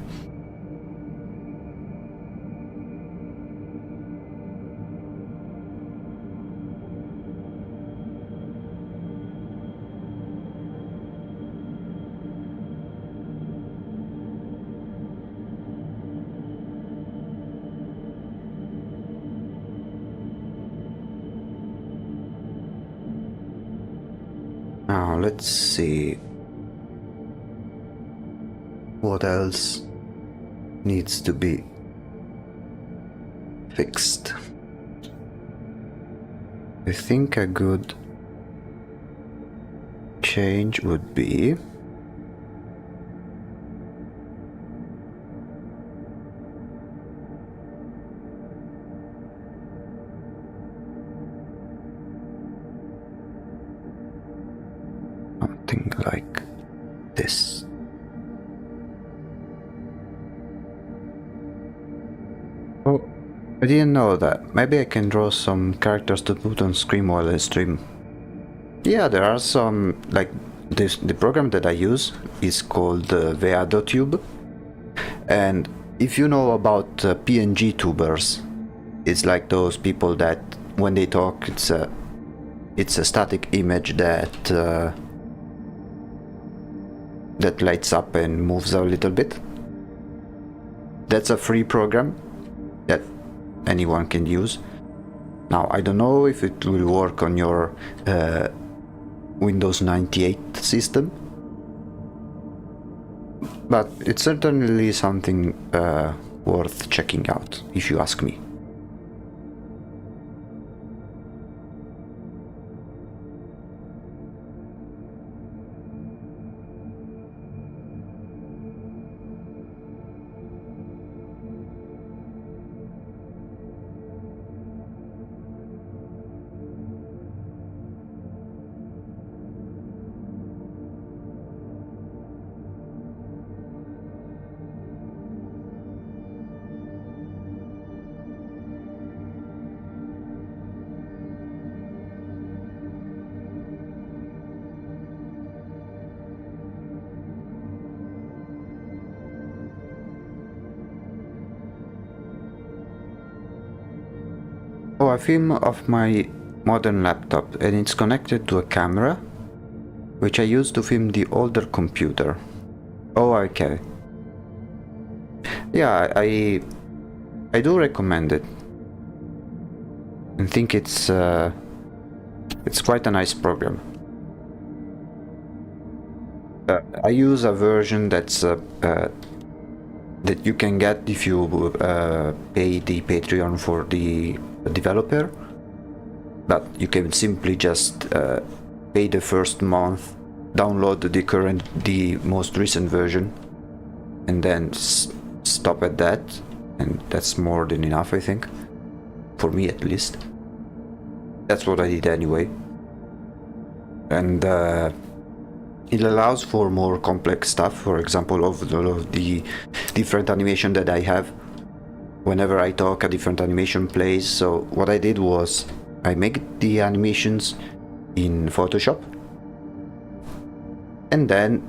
Now let's see what else needs to be fixed. I think a good change would be something like this. Oh, I didn't know that. Maybe I can draw some characters to put on screen while I stream. Yeah, there are some, like the program that I use is called Veadotube, and if you know about PNG tubers, it's like those people that when they talk, it's It's a static image that that lights up and moves a little bit. That's a free program that anyone can use. Now, I don't know if it will work on your Windows 98 system, but it's certainly something worth checking out, if you ask me. Oh, I film off my modern laptop and it's connected to a camera, which I use to film the older computer. Oh, okay. Yeah, I do recommend it. I think it's quite a nice program. I use a version that's that you can get if you pay the Patreon for the developer, but you can simply just pay the first month, download the most recent version, and then stop at that, and that's more than enough, I think, for me at least. That's what I did anyway, and it allows for more complex stuff. For example, of all of the different animation that I have. Whenever I talk, a different animation plays. So what I did was I make the animations in Photoshop, and then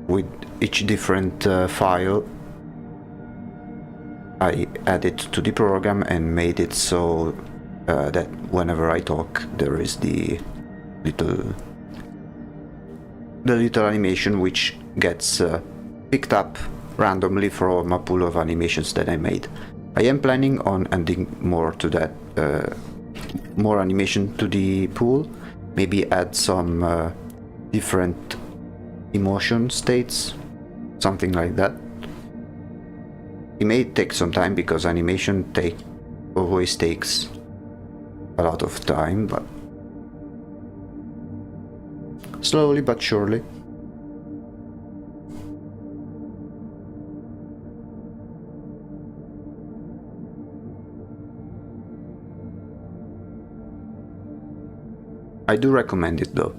with each different file I added to the program and made it so that whenever I talk there is the little animation which gets picked up randomly from a pool of animations that I made. I am planning on adding more to that, more animation to the pool, maybe add some different emotion states, something like that. It may take some time because animation always takes a lot of time, but slowly but surely. I do recommend it though.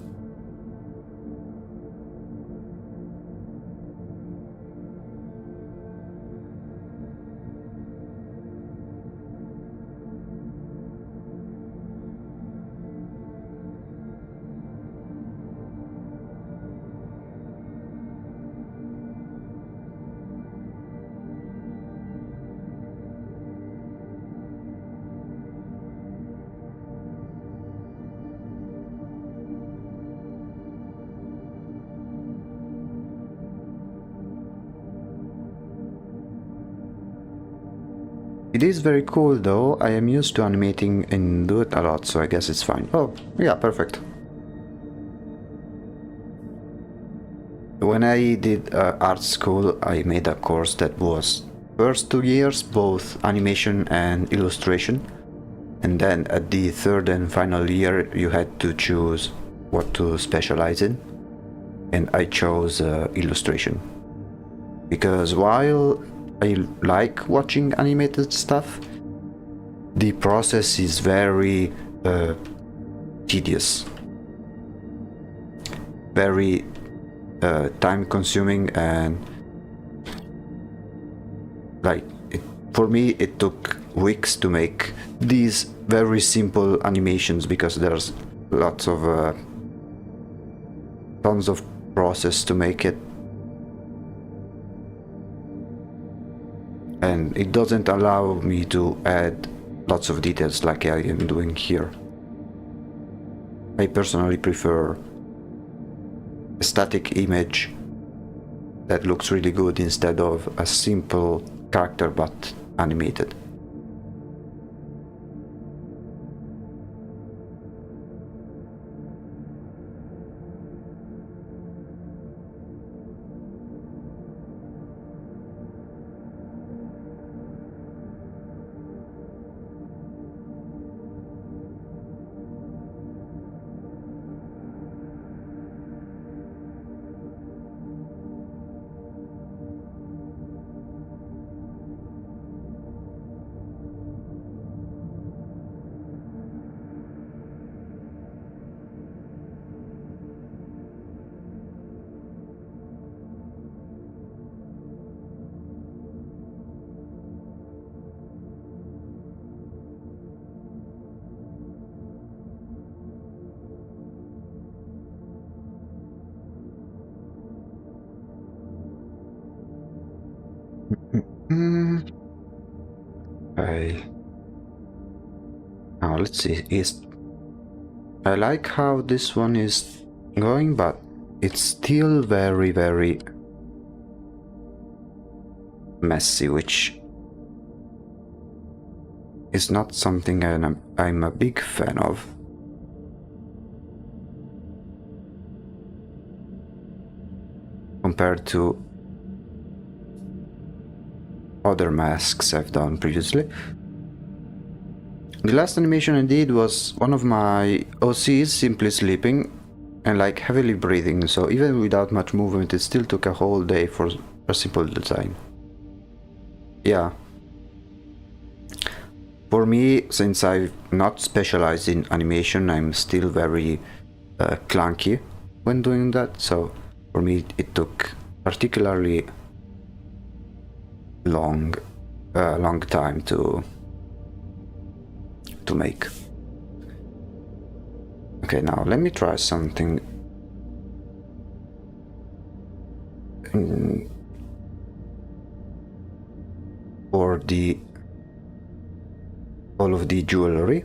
It is very cool though. I am used to animating and do it a lot, so I guess it's fine. Oh, yeah, perfect. When I did art school, I made a course that was first 2 years, both animation and illustration. And then at the third and final year, you had to choose what to specialize in. And I chose illustration. Because while I like watching animated stuff, the process is very tedious, very time consuming, and like for me it took weeks to make these very simple animations because there's lots of tons of process to make it. And it doesn't allow me to add lots of details like I am doing here. I personally prefer a static image that looks really good instead of a simple character but animated. Okay. Now let's see. I like how this one is going, but it's still very, very messy, which is not something I'm a big fan of. Compared to other masks I've done previously. The last animation I did was one of my OCs simply sleeping and like heavily breathing, so even without much movement it still took a whole day for a simple design. Yeah. For me, since I've not specialized in animation, I'm still very clunky when doing that, so for me it took particularly long time to make. Okay, now let me try something for all of the jewelry.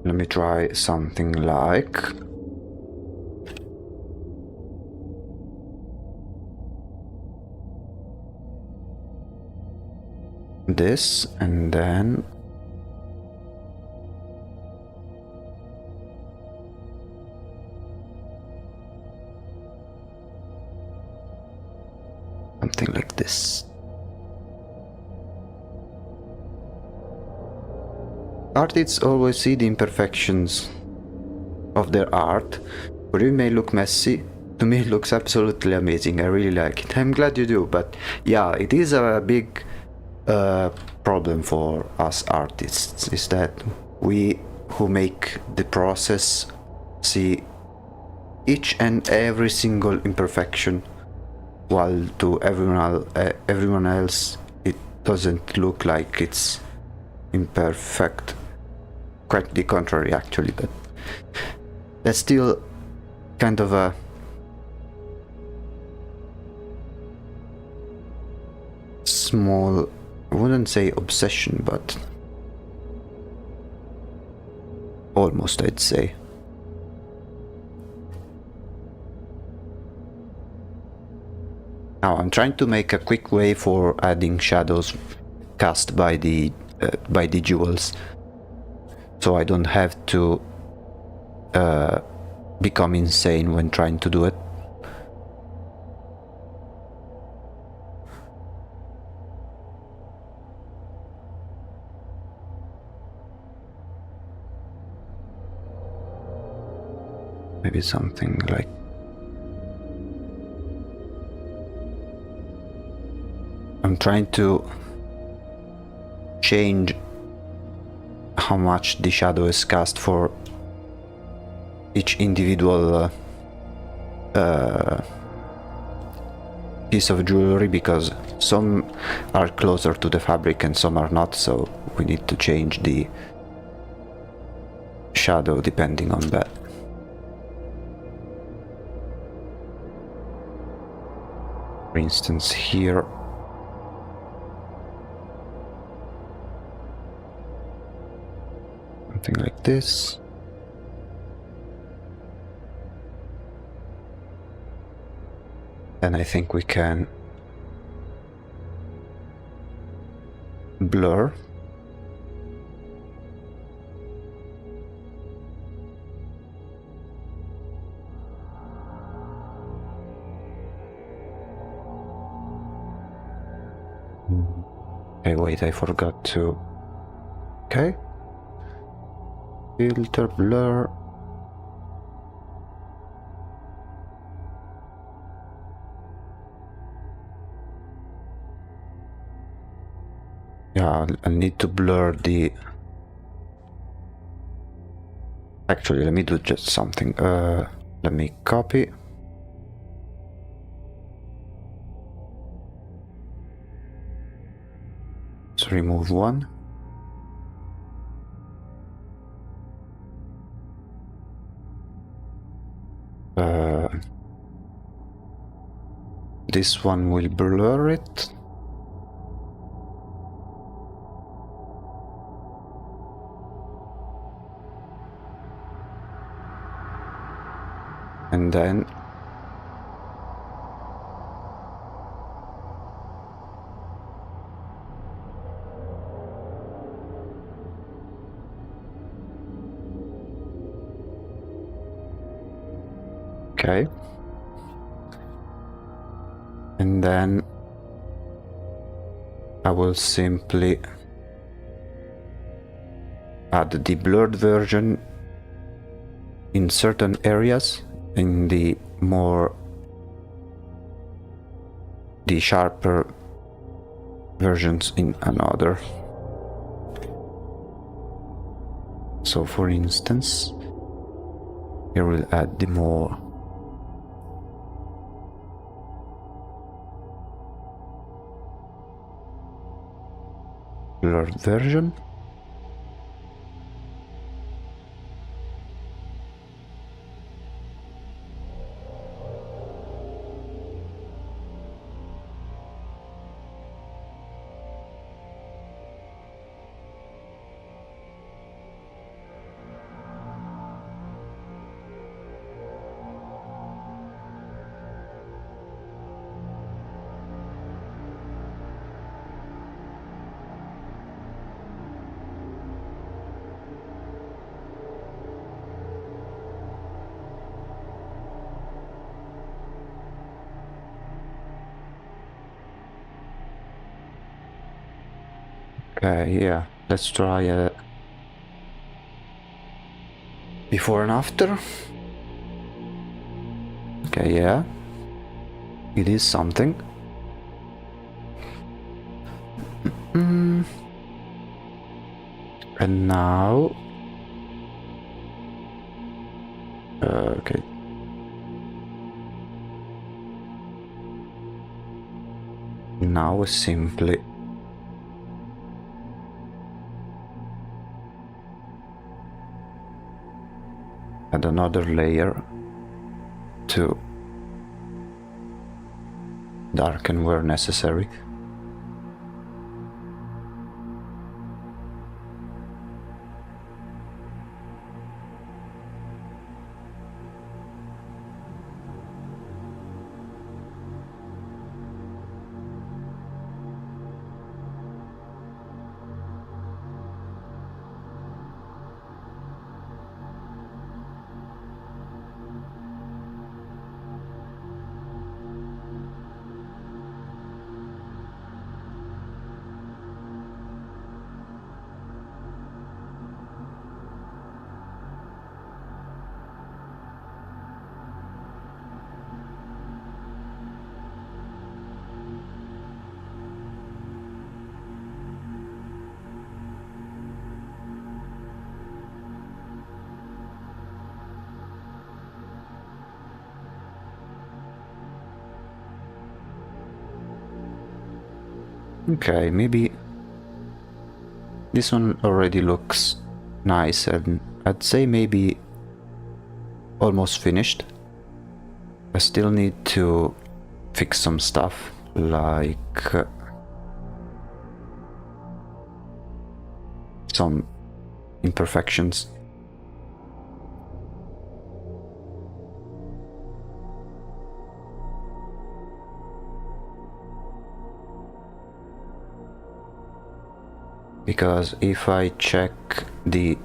Let me try something like this, and then something like this. Artists always see the imperfections of their art. For you it may look messy, to me it looks absolutely amazing. I really like it. I'm glad you do, but yeah, it is a big problem for us artists, is that we who make the process see each and every single imperfection, while to everyone else it doesn't look like it's imperfect. Quite the contrary, actually, but that's still kind of a small, I wouldn't say obsession, but almost, I'd say. Now I'm trying to make a quick way for adding shadows cast by the jewels, so I don't have to become insane when trying to do it. Maybe something like I'm trying to change how much the shadow is cast for each individual piece of jewelry, because some are closer to the fabric and some are not, so we need to change the shadow depending on that. For instance, here. Something like this. And I think we can blur. Okay, wait, I forgot to... Okay. Filter, blur. Yeah, I need to blur the... Actually, let me do just something. Let me copy. Let's remove one. This one will blur it. And then okay. And then I will simply add the blurred version in certain areas, in the sharper versions in another. So for instance, here we'll add the more blurred version. Okay, yeah, let's try a before and after. Okay, yeah, it is something. And now, okay. Now we simply add another layer to darken where necessary. Okay, maybe this one already looks nice, and I'd say maybe almost finished. I still need to fix some stuff, like some imperfections. Because if I check the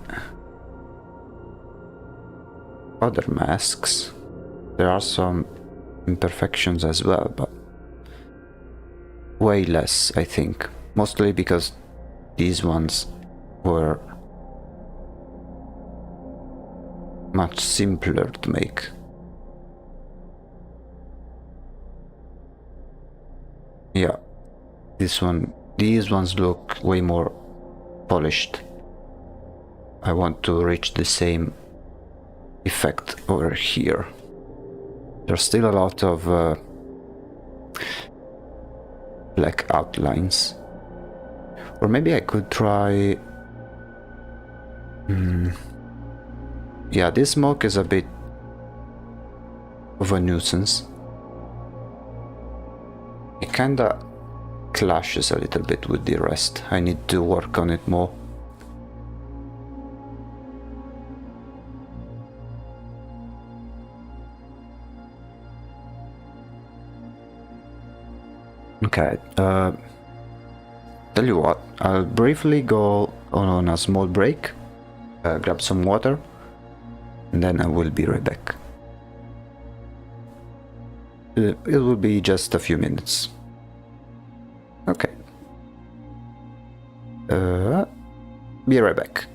other masks, there are some imperfections as well, but way less, I think. Mostly because these ones were much simpler to make. Yeah, these ones look way more polished. I want to reach the same effect over here. There's still a lot of black outlines. Or maybe I could try... Yeah, this smoke is a bit of a nuisance. It kinda clashes a little bit with the rest. I need to work on it more. Okay, tell you what, I'll briefly go on a small break, grab some water, and then I will be right back. It will be just a few minutes. Okay. Be right back.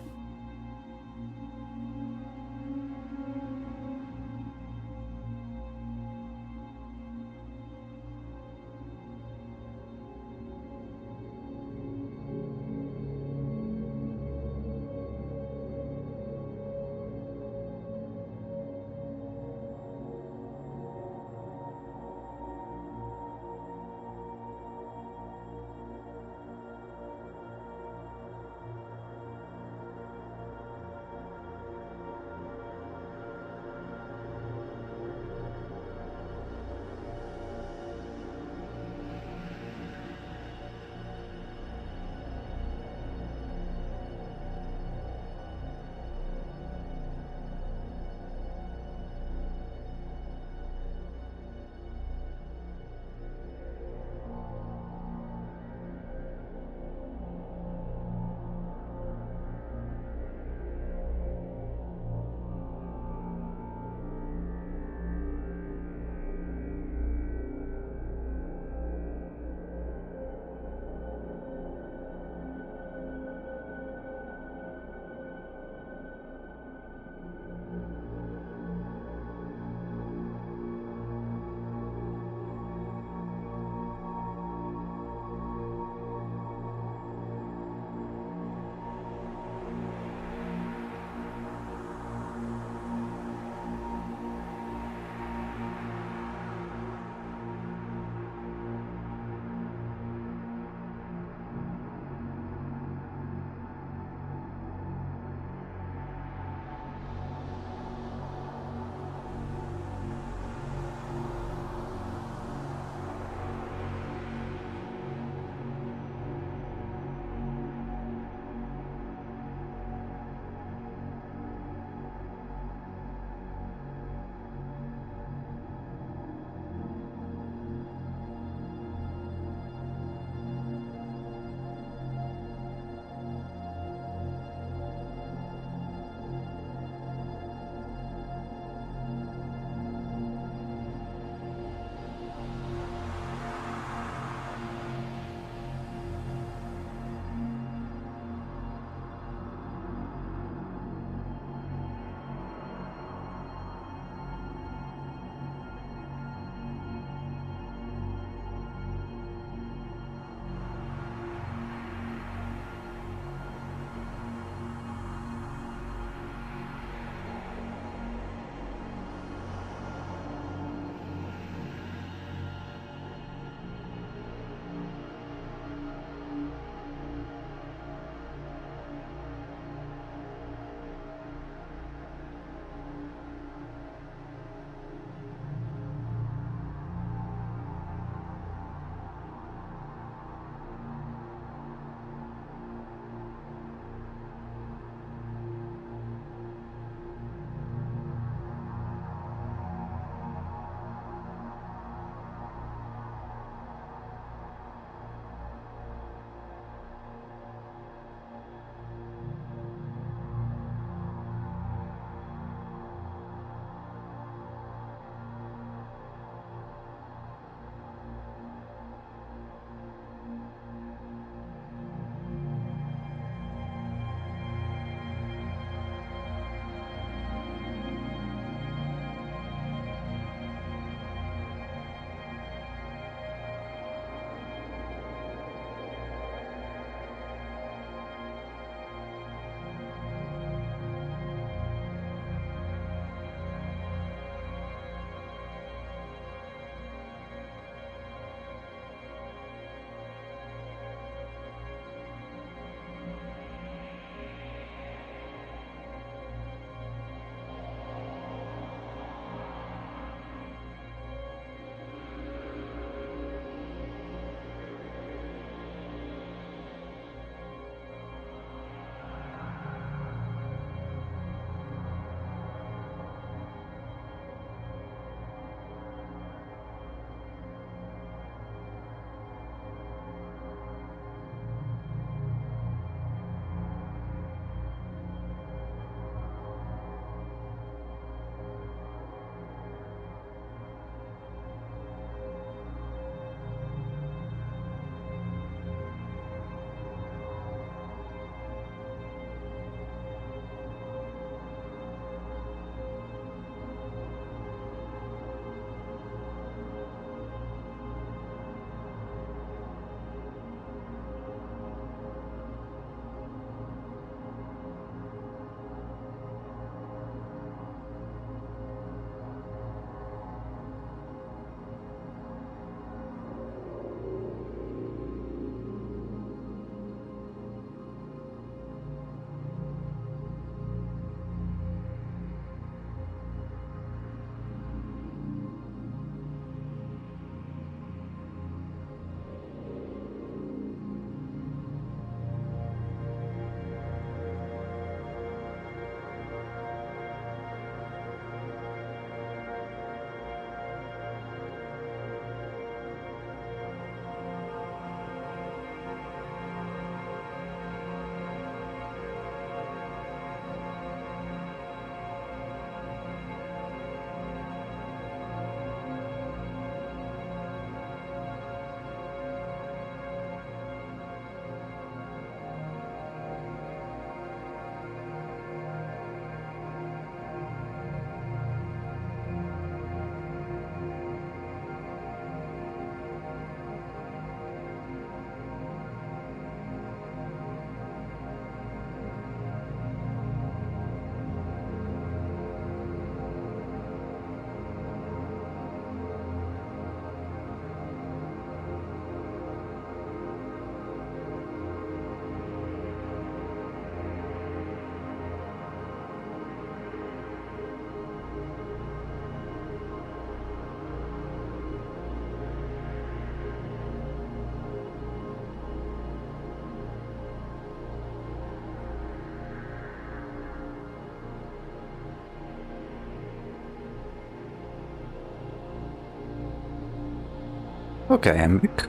Okay, I'm back.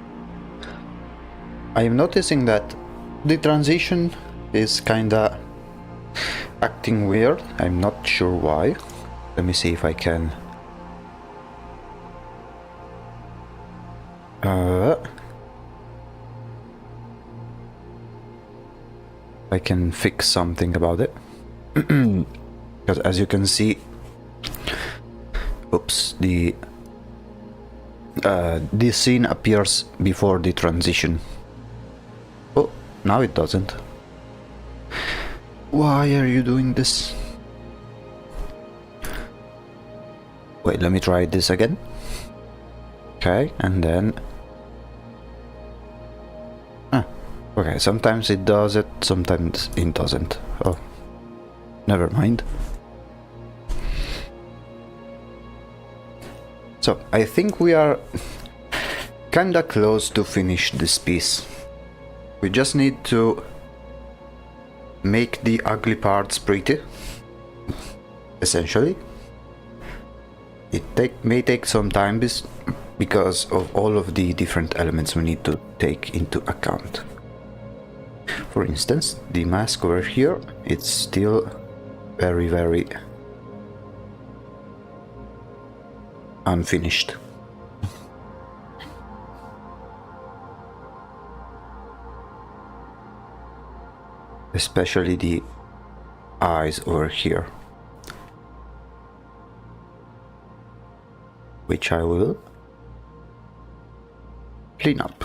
I am noticing that the transition is kinda acting weird. I'm not sure why. Let me see if I can... I can fix something about it. Because as you can see... Oops, this scene appears before the transition. Oh, now it doesn't. Why are you doing this? Wait, let me try this again. Okay, and then... okay, sometimes it does it, sometimes it doesn't. Oh, never mind. So, I think we are kinda close to finish this piece. We just need to make the ugly parts pretty, essentially. It may take some time because of all of the different elements we need to take into account. For instance, the mask over here, it's still very unfinished. Especially the eyes over here, which I will clean up.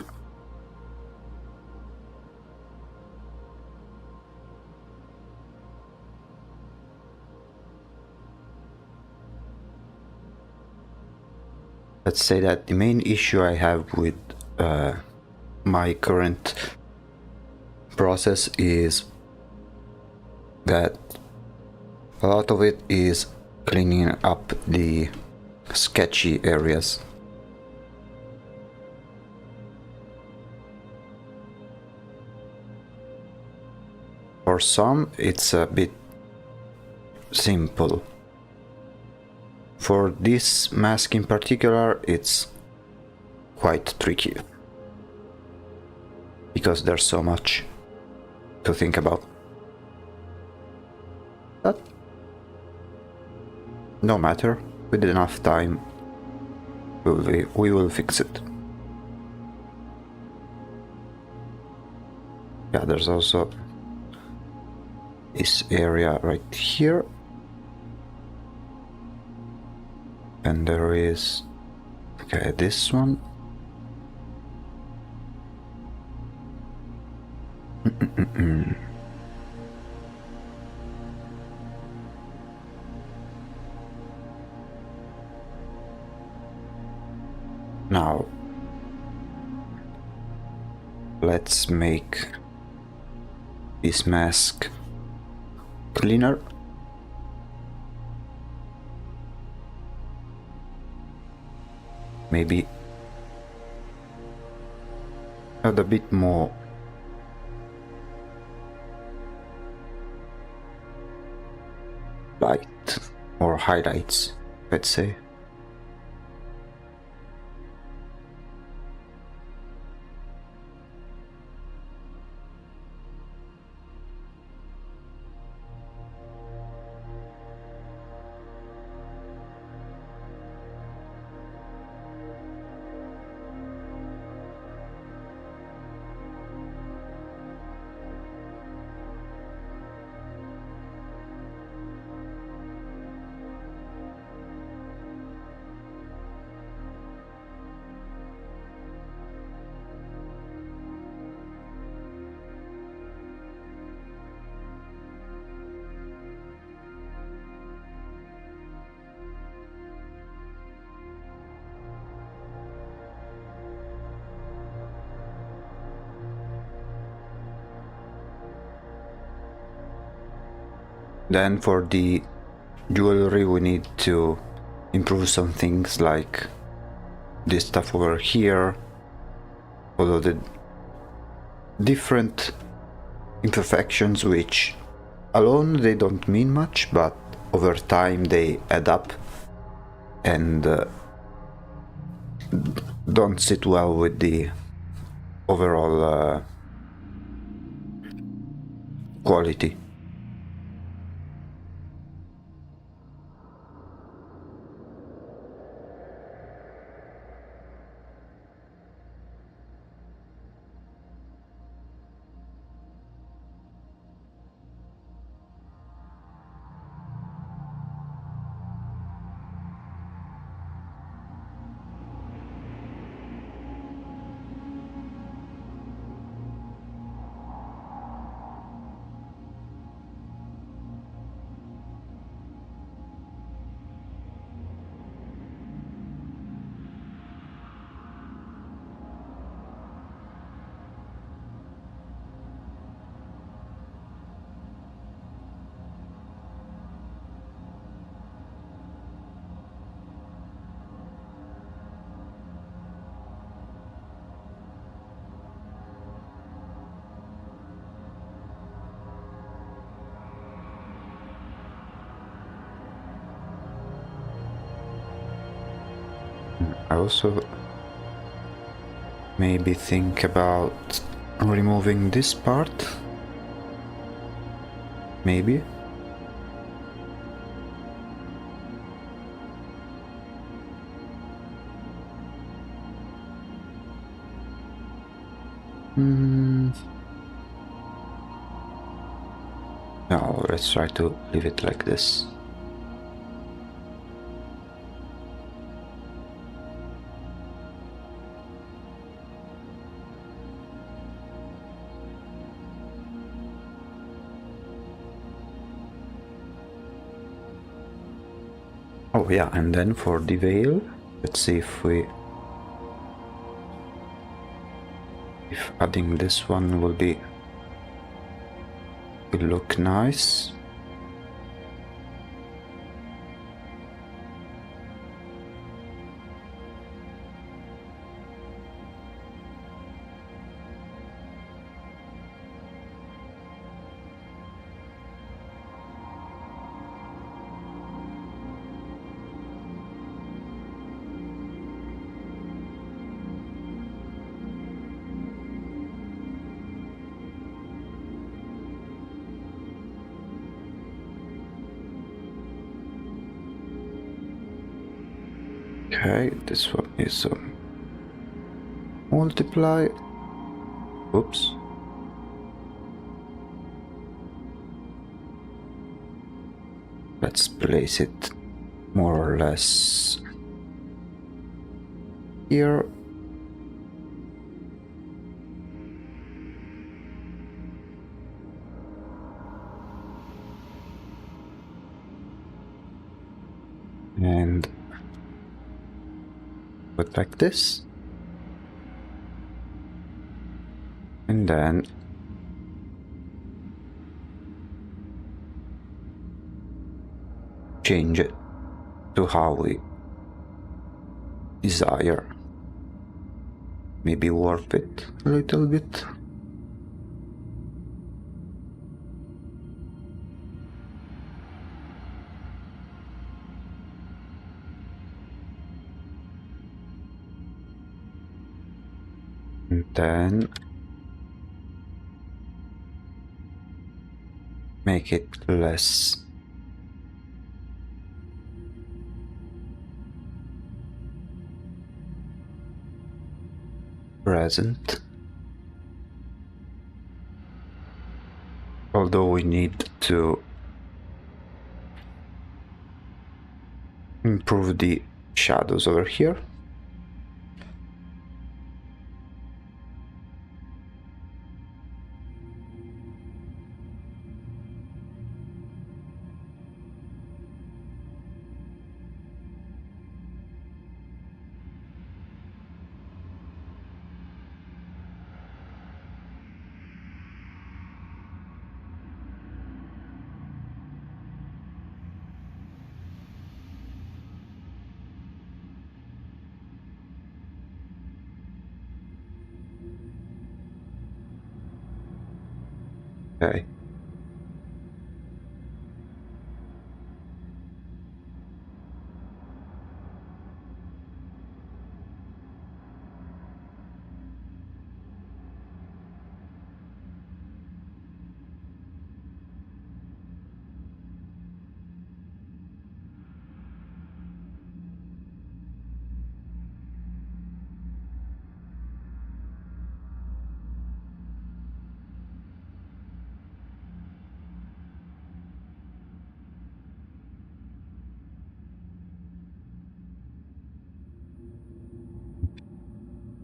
Let's say that the main issue I have with my current process is that a lot of it is cleaning up the sketchy areas. For some, it's a bit simple. For this mask in particular, it's quite tricky because there's so much to think about. But no matter, with enough time, we will fix it. Yeah, there's also this area right here. And there is, okay, this one. Now, let's make this mask cleaner. Maybe add a bit more light or highlights, let's say. Then for the jewelry we need to improve some things like this stuff over here, although the different imperfections which alone they don't mean much, but over time they add up and don't sit well with the overall quality. I also maybe think about removing this part. Maybe. No, let's try to leave it like this. Oh yeah, and then for the veil, let's see if adding this one will look nice. Okay, this one is multiply. Oops. Let's place it more or less here. And put like this. And then change it to how we desire. Maybe warp it a little bit. And then make it less present. Although we need to improve the shadows over here. Okay.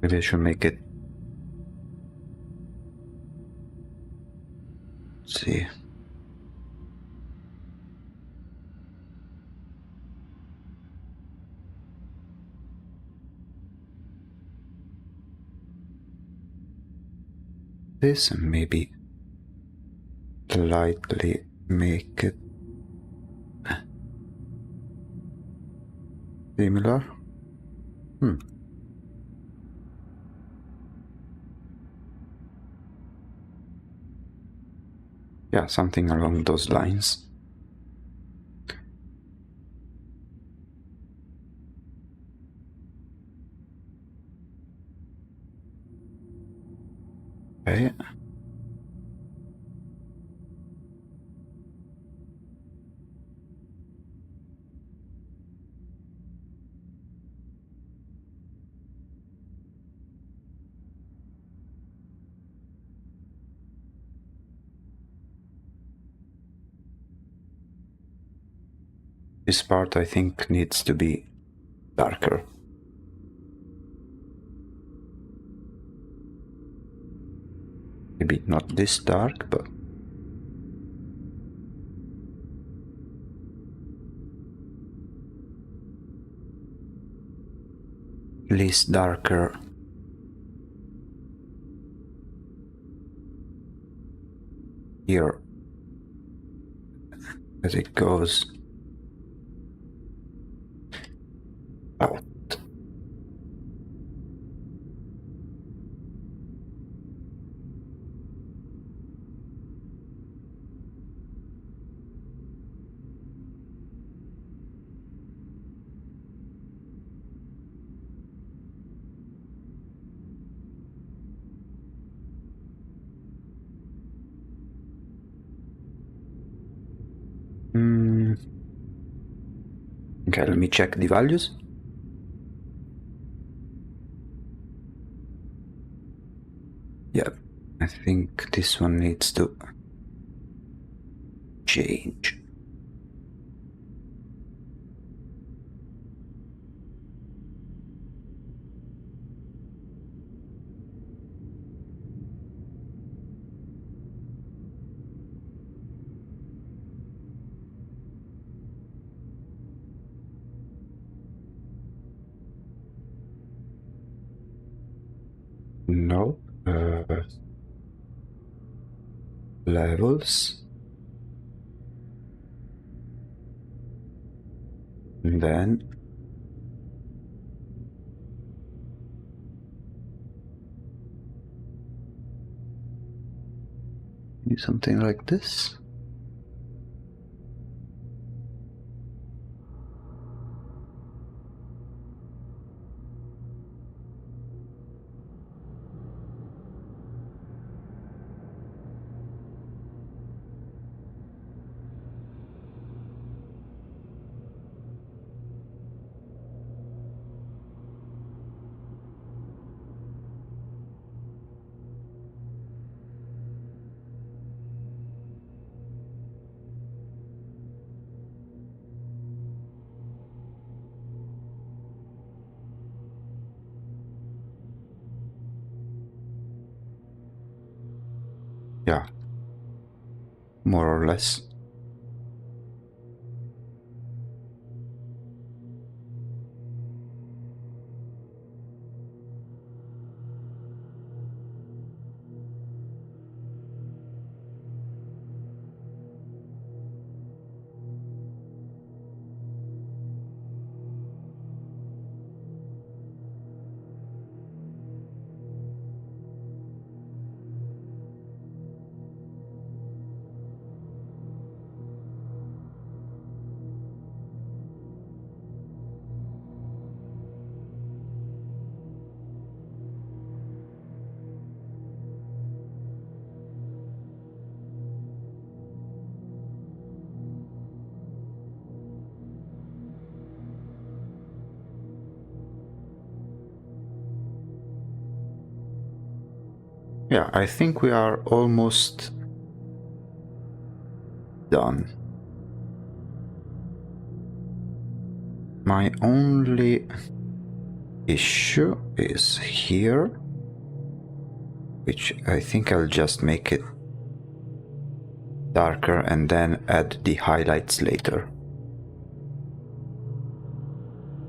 Maybe I should make it. Let's see. This and maybe slightly make it similar. Yeah, something along those lines. Okay. This part I think needs to be darker. Maybe not this dark, but at least darker. Here as it goes out. Okay, let me check the values. Yeah, I think this one needs to change. No. Levels. And then something like this. Yeah, more or less. Yeah, I think we are almost done. My only issue is here, which I think I'll just make it darker and then add the highlights later.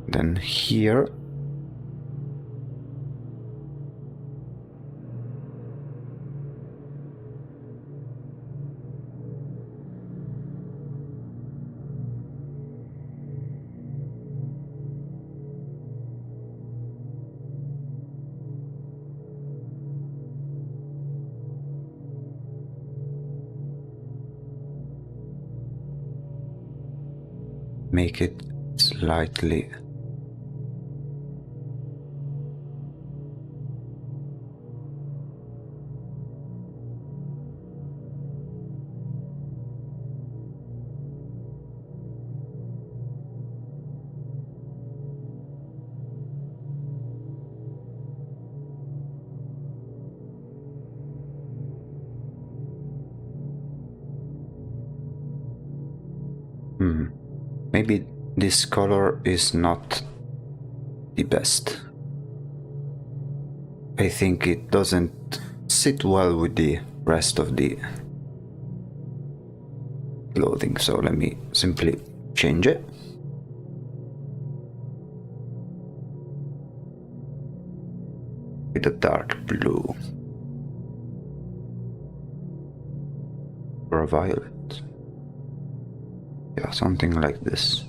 Then here make it slightly maybe this color is not the best. I think it doesn't sit well with the rest of the clothing, so let me simply change it. With a dark blue or a violet. Yeah, something like this.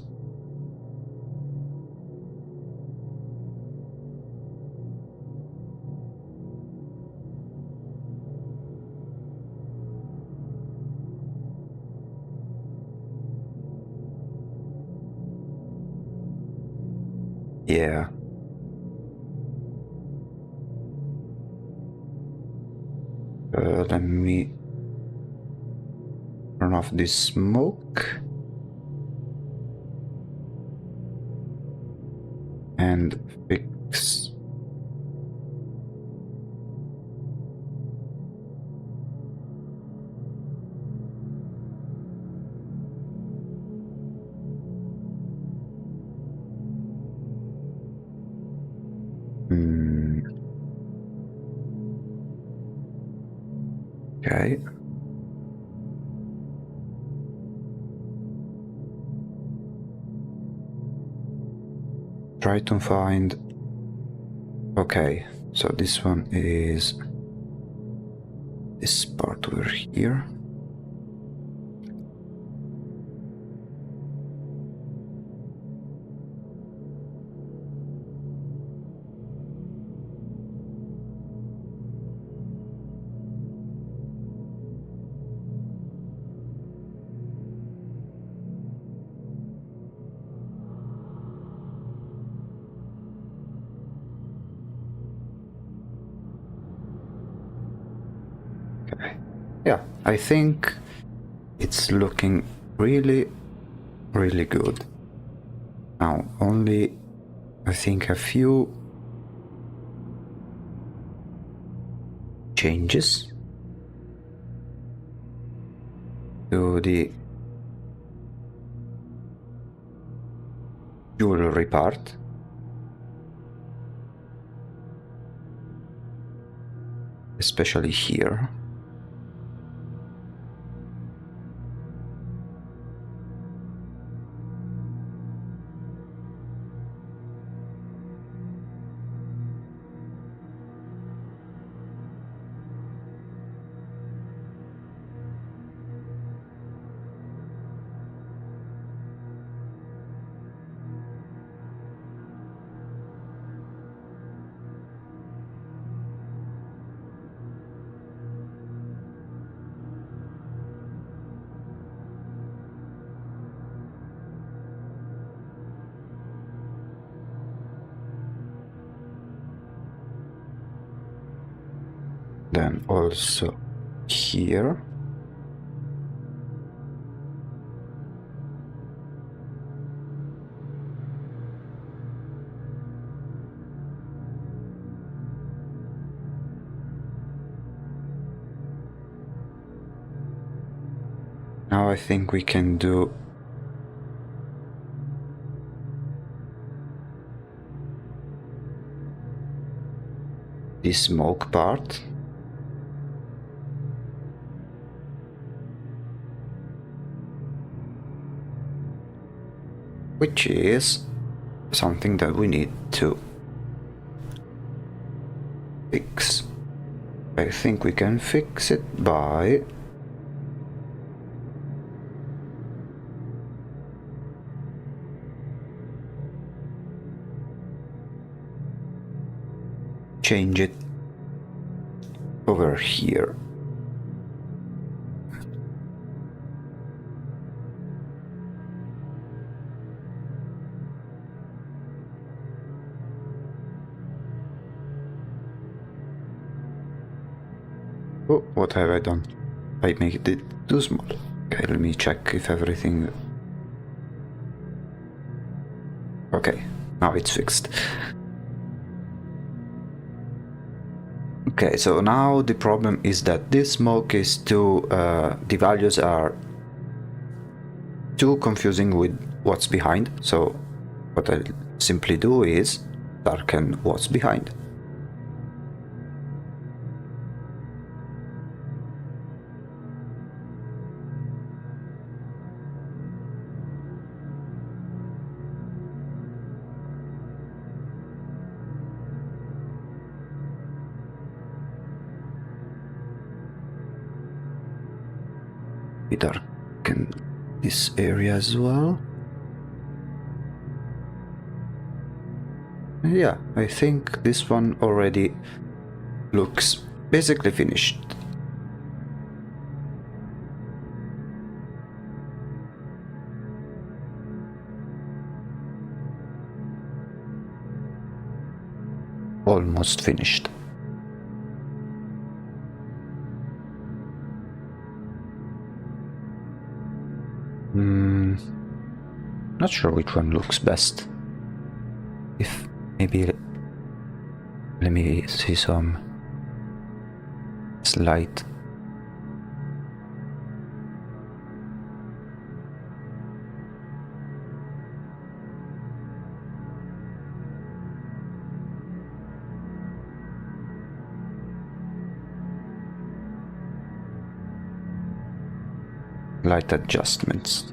Yeah. Let me turn off this smoke and fix okay. Try to find. Okay, so this one is this part over here. Yeah, I think it's looking really, really good. Now, only I think a few changes to the jewelry part. Especially here. Then also here. Now I think we can do the smoke part. Which is something that we need to fix. I think we can fix it by change it over here. Oh, what have I done? I made it too small. Okay, let me check if everything... Okay, now it's fixed. Okay, so now the problem is that this smoke is too... the values are too confusing with what's behind, so what I simply do is darken what's behind. We darken this area as well. Yeah, I think this one already looks basically finished. Almost finished. Not sure which one looks best. If maybe let me see some slight light adjustments.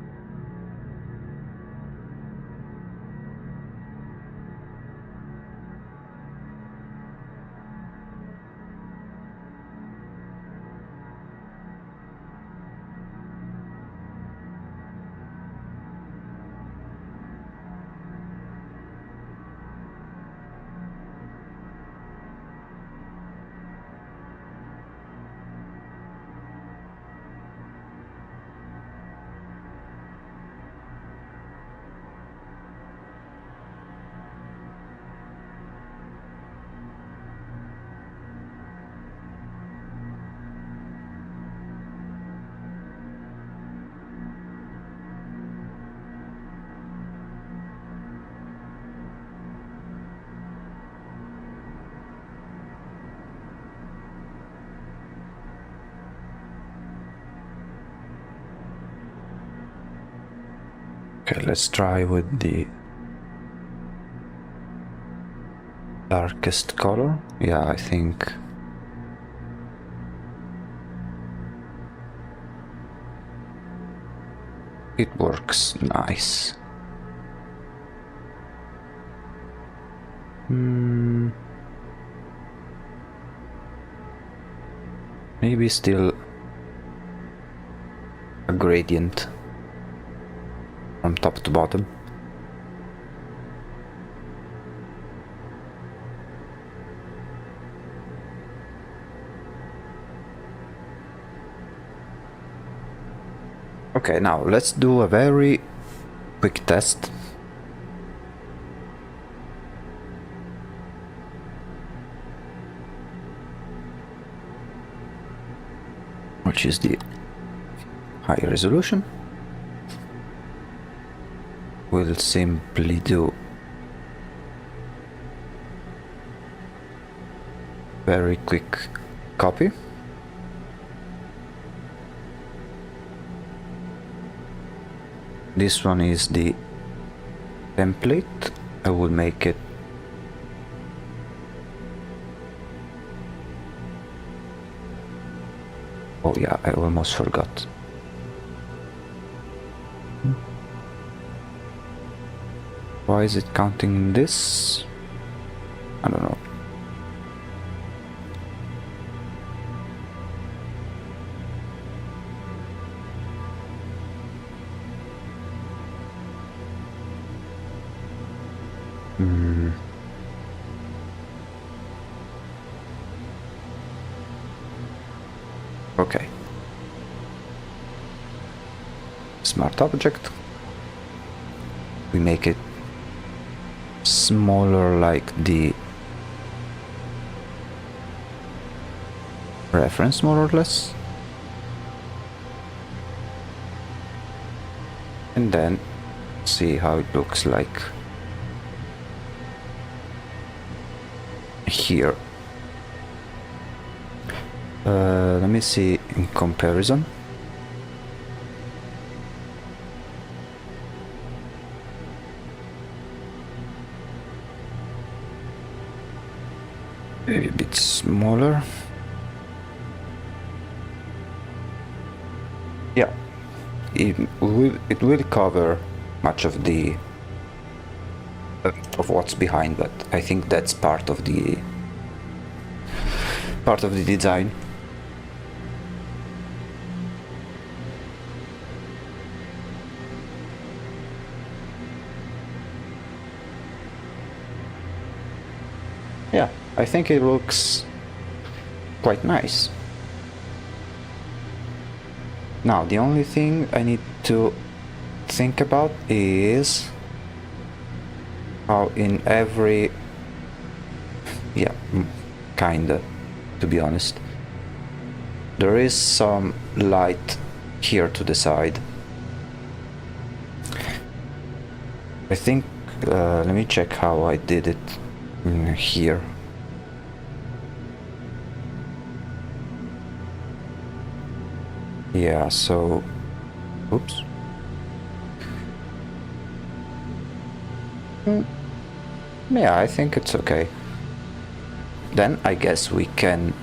Okay, let's try with the darkest color. Yeah, I think it works nice. Maybe still a gradient from top to bottom. Okay, now let's do a very quick test. Which is the high resolution. We'll simply do very quick copy. This one is the template. I will make it Oh yeah, I almost forgot. Why is it counting this? I don't know. Okay. Smart object. We make it smaller like the reference, more or less. And then see how it looks like here. Let me see in comparison. Maybe a bit smaller. Yeah, it will cover much of the of what's behind, but I think that's part of the design. Yeah, I think it looks quite nice. Now, the only thing I need to think about is how in every... yeah, kinda, to be honest. There is some light here to the side. I think, let me check how I did it here. Yeah, so... oops. Yeah, I think it's okay. Then I guess we can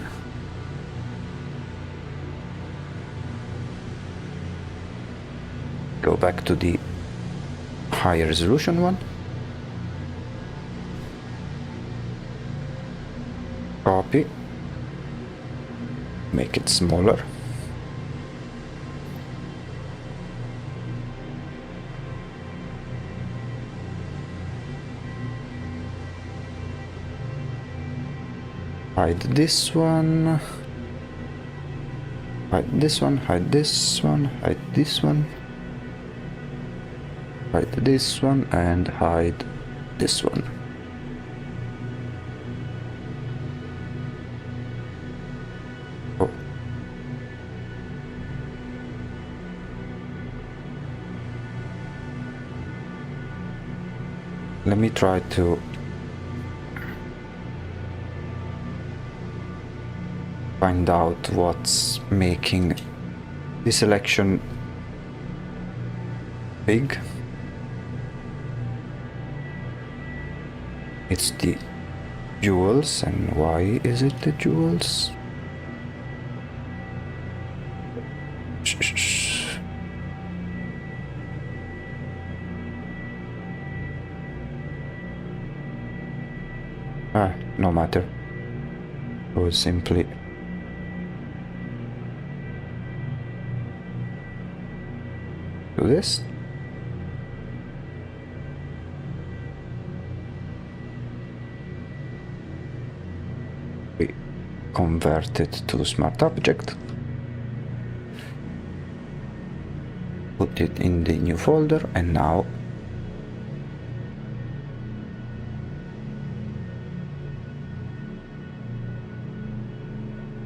go back to the high resolution one. Copy. Make it smaller. Hide this one. Hide this one, hide this one, hide this one. Hide this one and hide this one. Oh. Let me try to find out what's making this selection big. It's the jewels. And why is it the jewels? No matter. I will simply do this. We convert it to smart object. Put it in the new folder, and now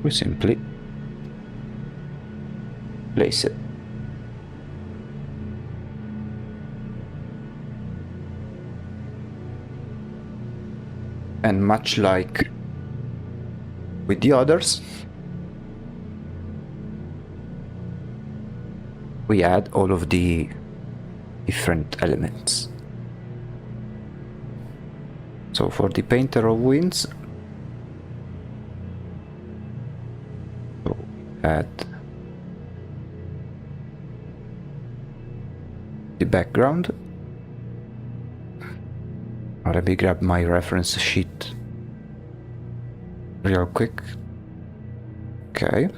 we simply place it. And much like with the others, we add all of the different elements. So for the painter of winds, add background. Let me grab my reference sheet real quick. Okay.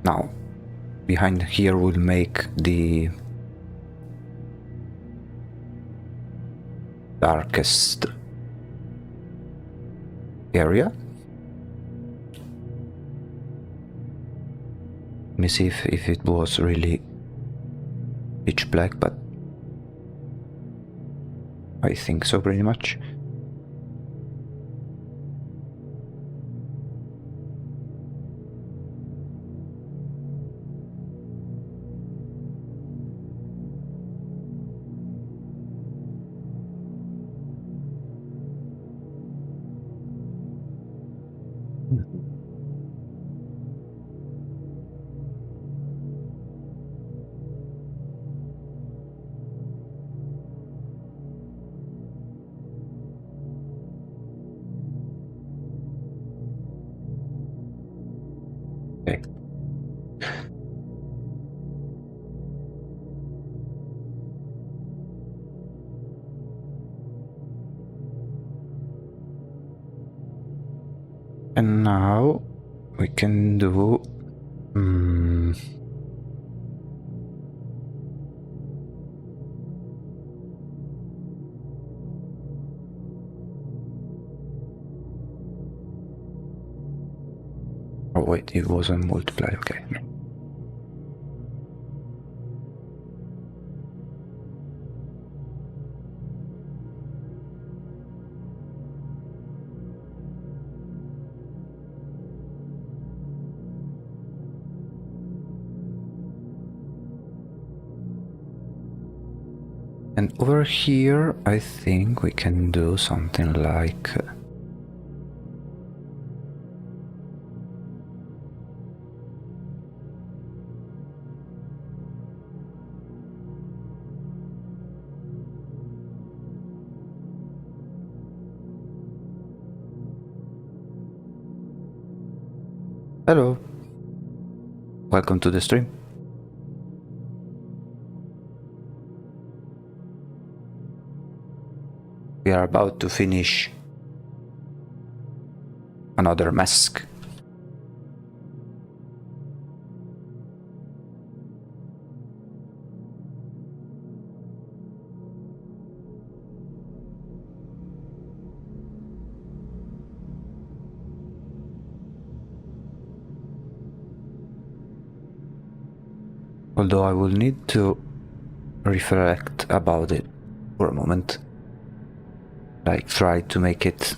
Now, behind here we'll make the darkest area. Let me see if it was really pitch black, but I think so pretty much. Okay. And now we can do oh wait, it wasn't multiply, okay. And over here, I think we can do something like hello, welcome to the stream. We are about to finish another mask. Although I will need to reflect about it for a moment. Like, try to make it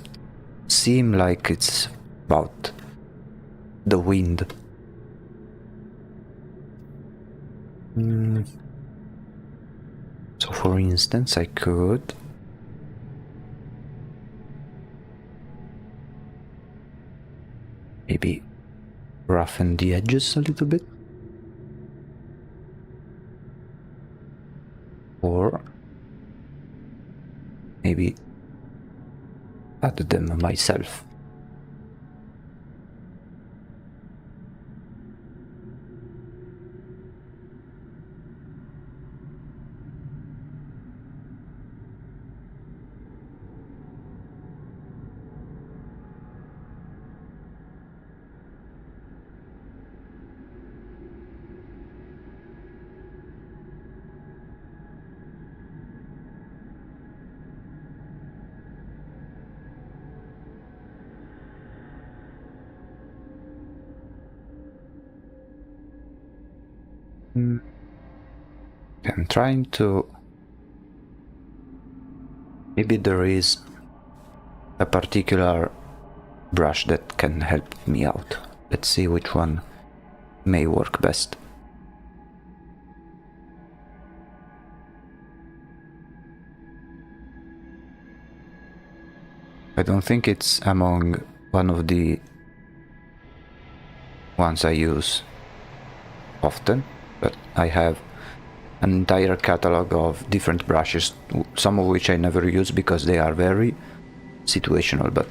seem like it's about the wind. So for instance, I could maybe roughen the edges a little bit. Or maybe add them myself. I'm trying to... Maybe there is a particular brush that can help me out. Let's see which one may work best. I don't think it's among one of the ones I use often, but I have an entire catalog of different brushes, some of which I never use because they are very situational, but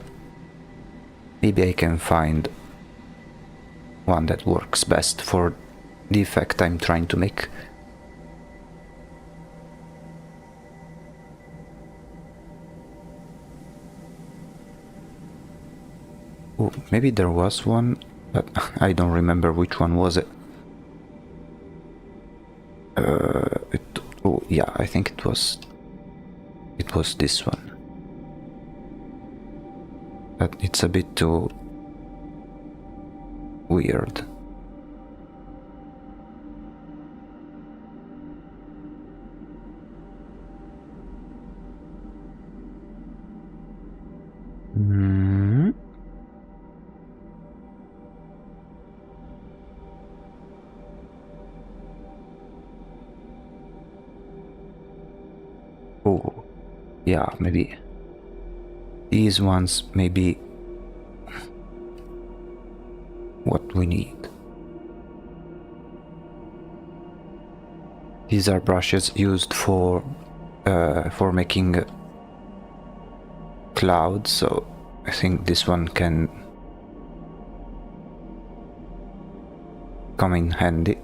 maybe I can find one that works best for the effect I'm trying to make Oh, maybe there was one, but I don't remember which one was it. Oh yeah, I think it was this one. But it's a bit too weird. Mm. Oh, yeah, maybe these ones may be what we need. These are brushes used for making clouds, so I think this one can come in handy.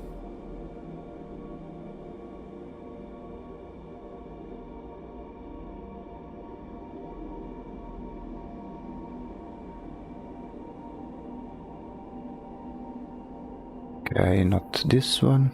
Okay, not this one.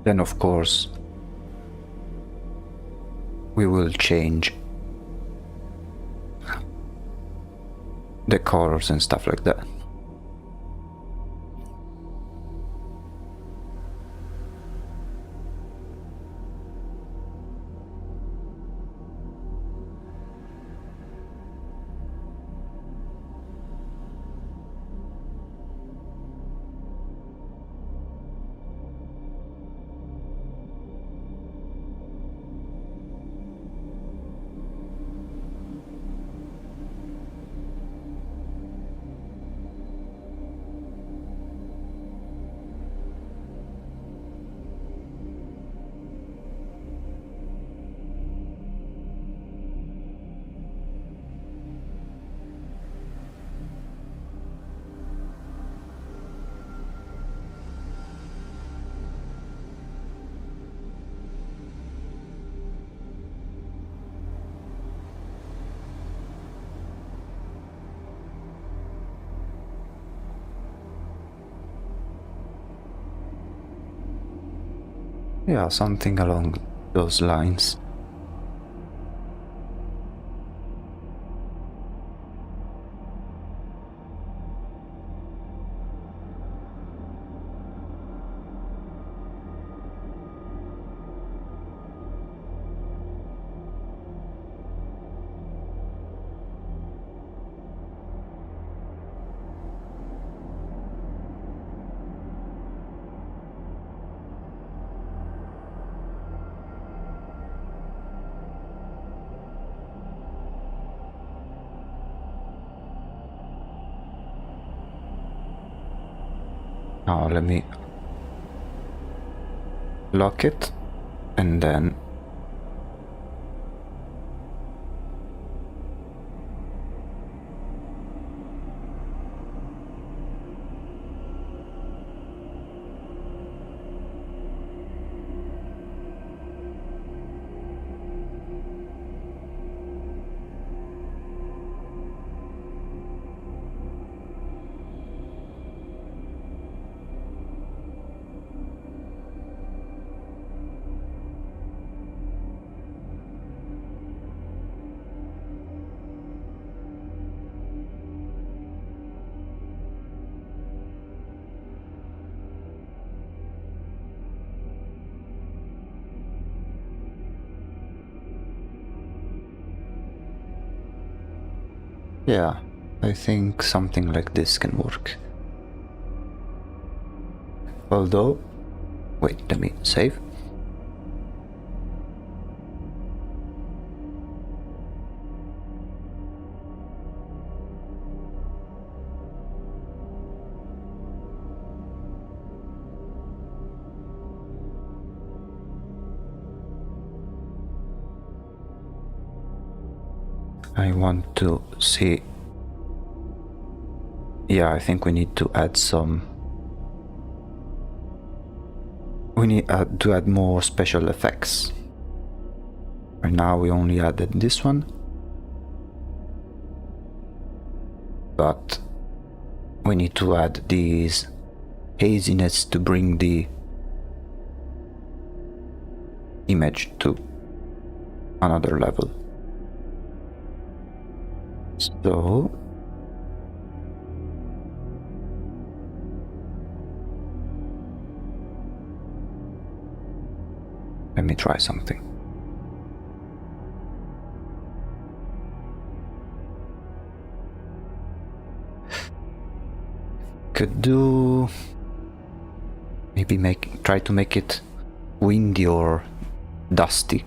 Then of course we will change the colors and stuff like that. Yeah, something along those lines. Now let me lock it and then yeah, I think something like this can work. Although, wait, let me save. I want to see. Yeah, I think we need to add some. We need to add more special effects. Right now we only added this one. But we need to add these haziness to bring the image to another level. So let me try something. Could do maybe try to make it windy or dusty.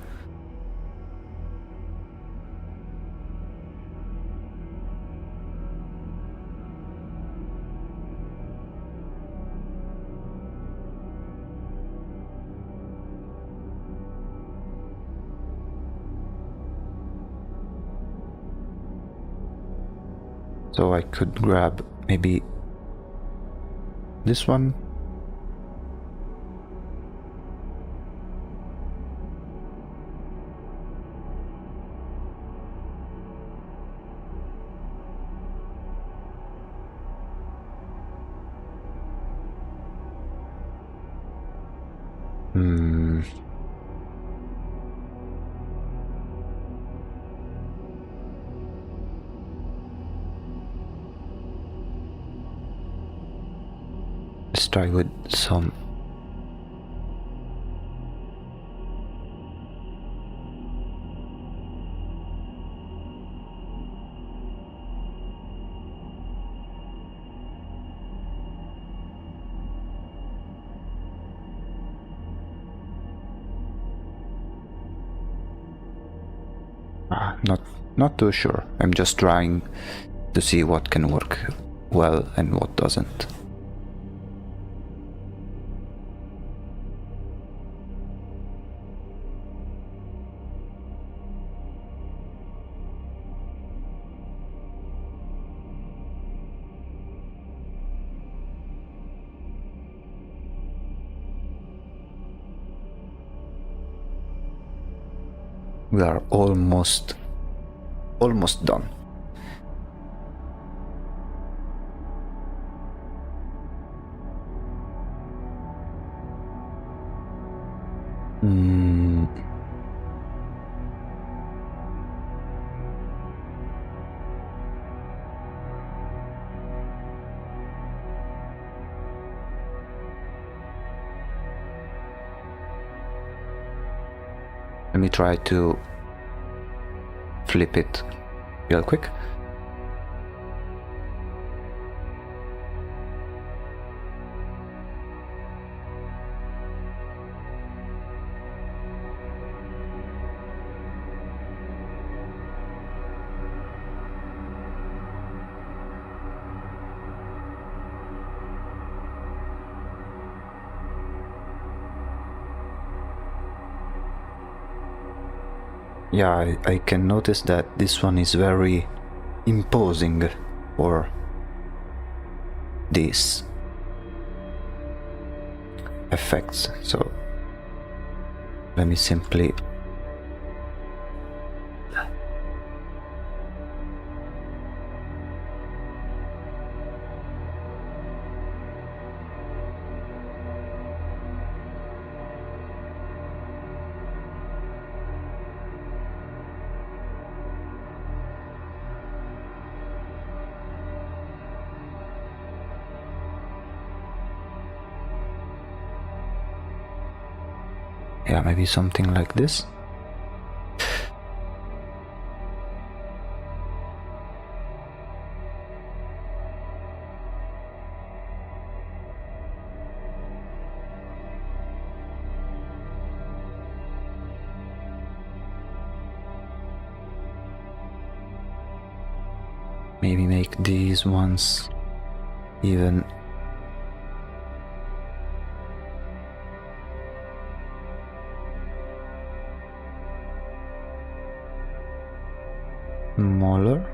So I could grab maybe this one. Let's try with some. Not too sure. I'm just trying to see what can work well and what doesn't. We are almost done. Let me try to flip it real quick. Yeah, I can notice that this one is very imposing for these effects. So let me simply maybe something like this. Maybe make these ones even smaller.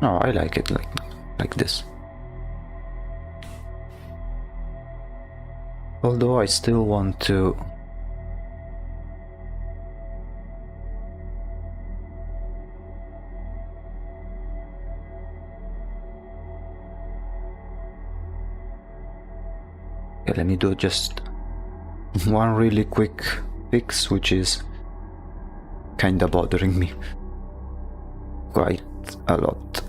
No, I like it like this. Although I still want to let me do just one really quick fix, which is kinda bothering me quite a lot.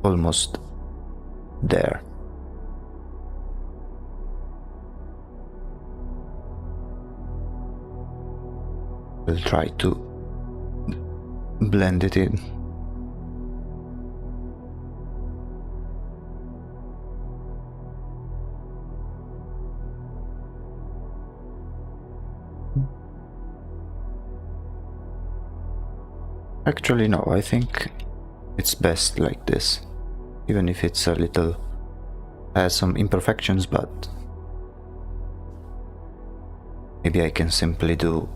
Almost there. We'll try to blend it in. Actually, no, I think it's best like this, even if it's a little has some imperfections, but maybe I can simply do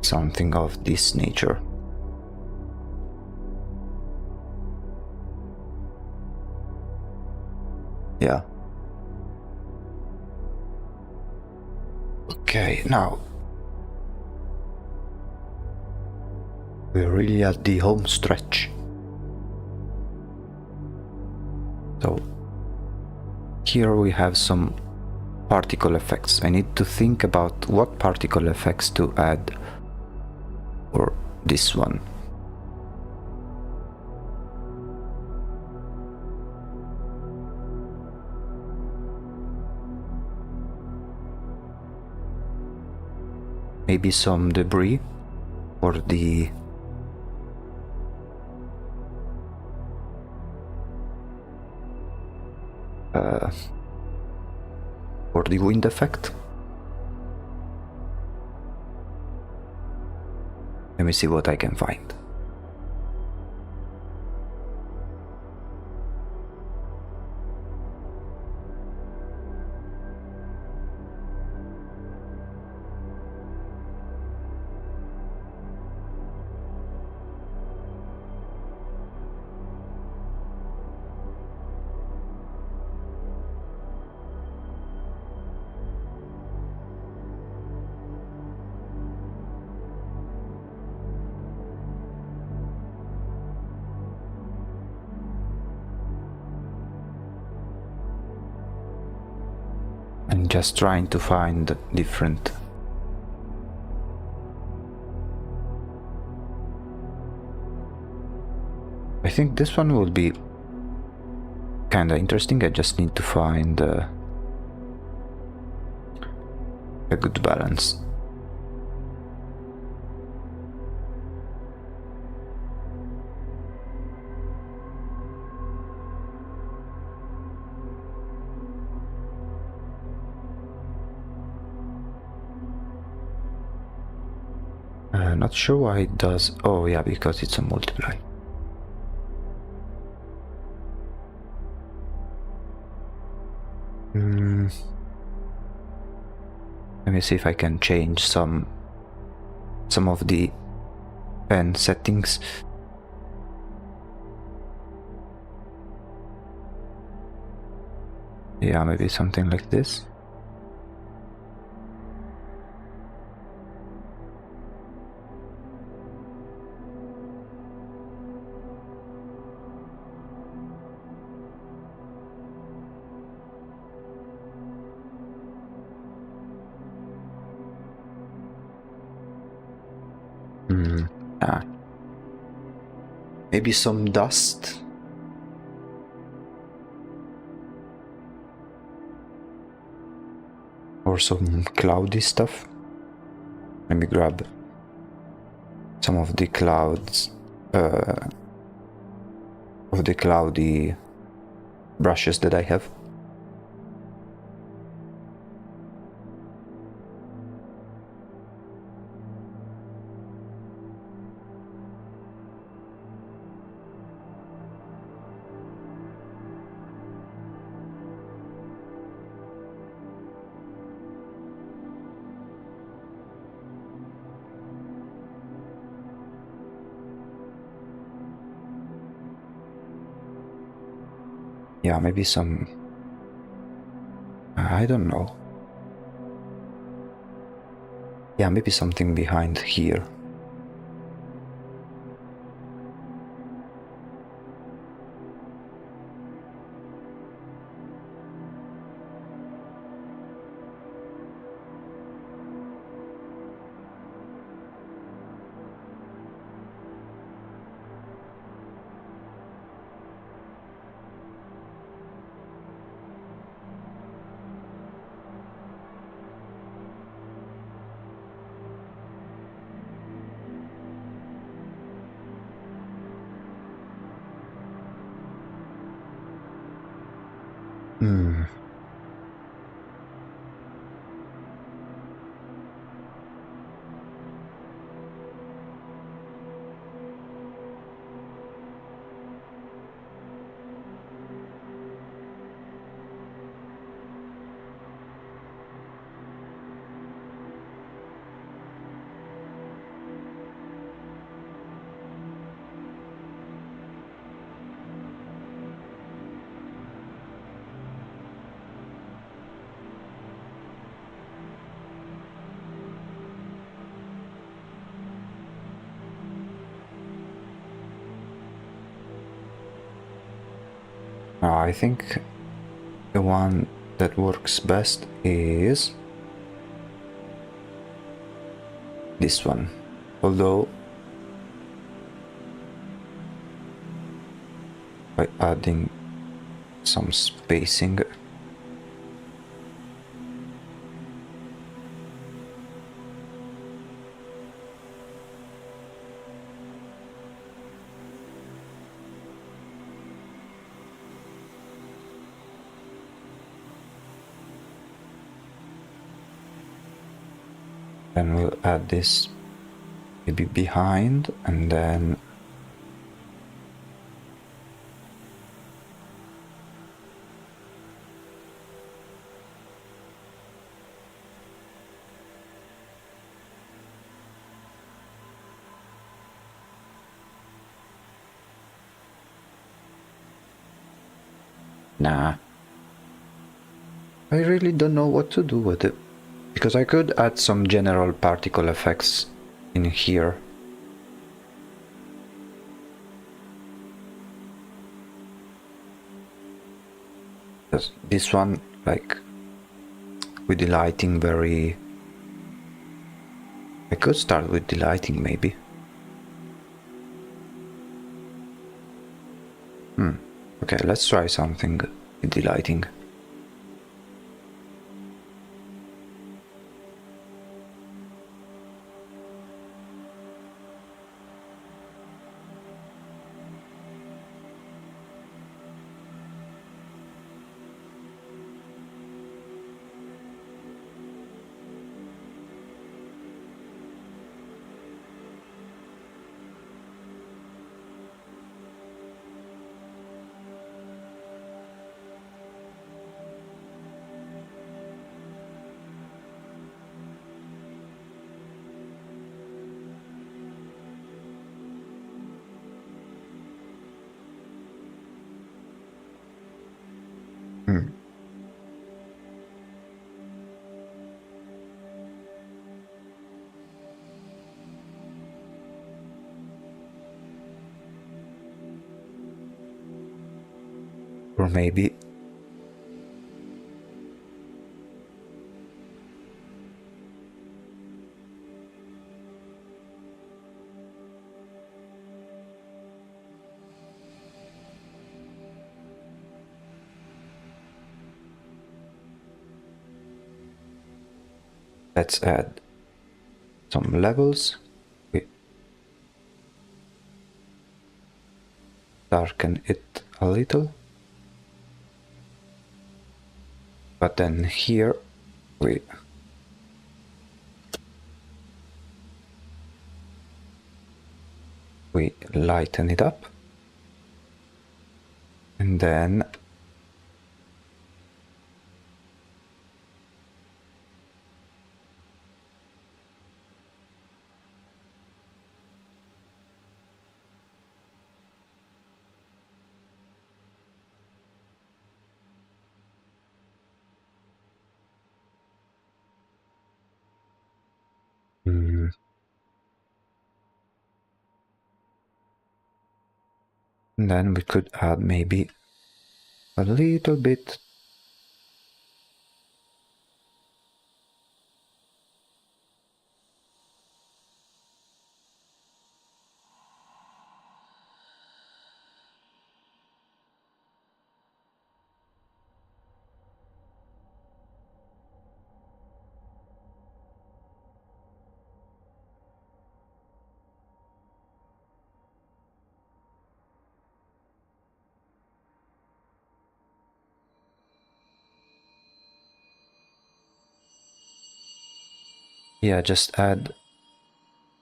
something of this nature. Yeah. Okay, now we're really at the home stretch. So here we have some particle effects. I need to think about what particle effects to add for this one. Maybe some debris for the wind effect. Let me see what I can find. just trying to find different. I think this one will be kinda interesting. I just need to find a good balance. Not sure why it does. Oh yeah, because it's a multiply. Let me see if I can change some of the pen settings. Yeah, maybe something like this. Maybe some dust. Or some cloudy stuff. Let me grab some of the clouds, of the cloudy brushes that I have. Yeah, maybe some... I don't know. Yeah, maybe something behind here. I think the one that works best is this one, although by adding some spacing then we'll add this maybe behind, and then nah, I really don't know what to do with it, because I could add some general particle effects in here. This one, like, with the lighting very... I could start with the lighting maybe. Okay, let's try something with the lighting. Or maybe... let's add some levels. We darken it a little. But then here we lighten it up. And then we could add maybe a little bit. Yeah, just add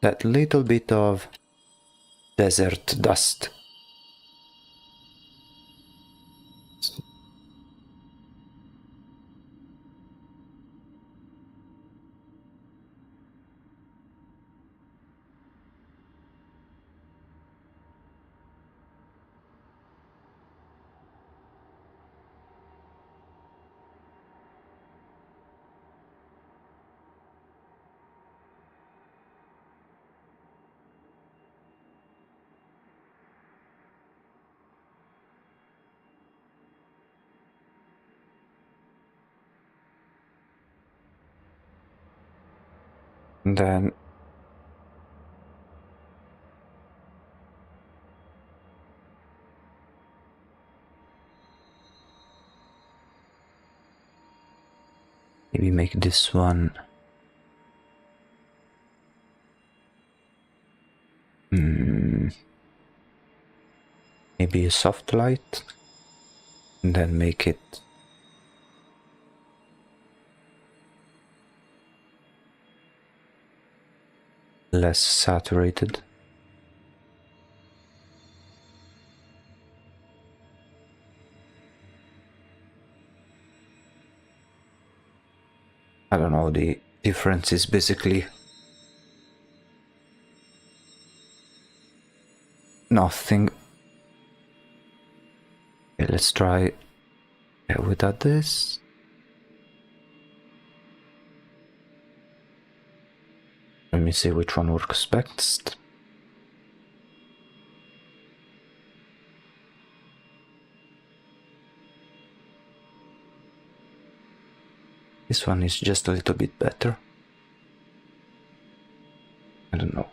that little bit of desert dust. And then maybe make this one maybe a soft light, and then make it less saturated. I don't know, the difference is basically nothing. Okay, let's try without this. Let me see which one works best. This one is just a little bit better. I don't know.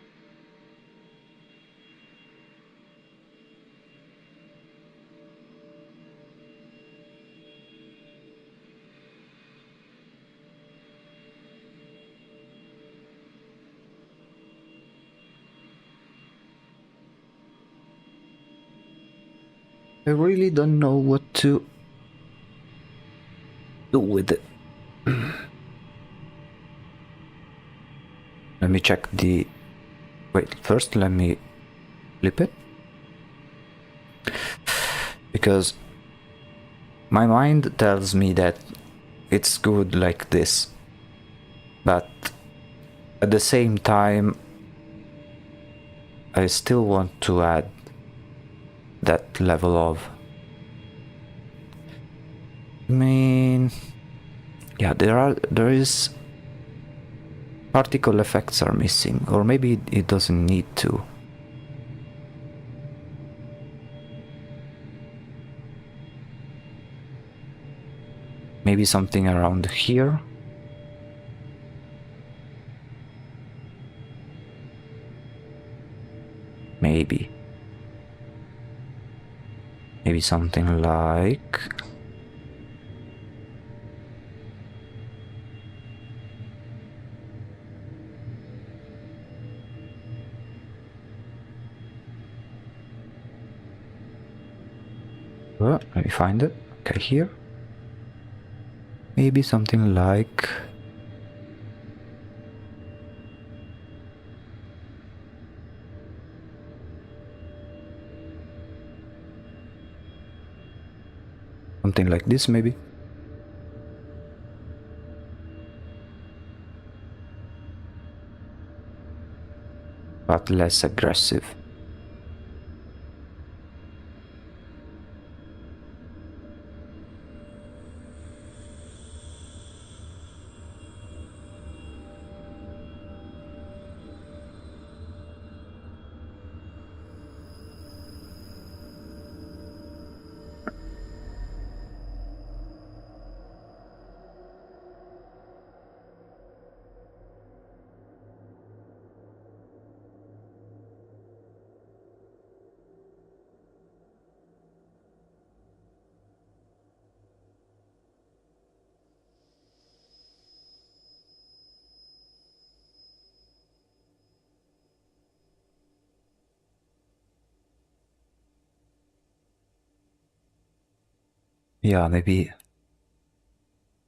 I really don't know what to do with it. Let me check the... Wait, first let me flip it. Because my mind tells me that it's good like this. But at the same time, I still want to add that level of... I mean... Yeah, there is... Particle effects are missing, or maybe it doesn't need to. Maybe something around here? Maybe. Maybe something like... Let me find it. Okay, here. Maybe something like... Something like this, maybe. But less aggressive. Yeah, maybe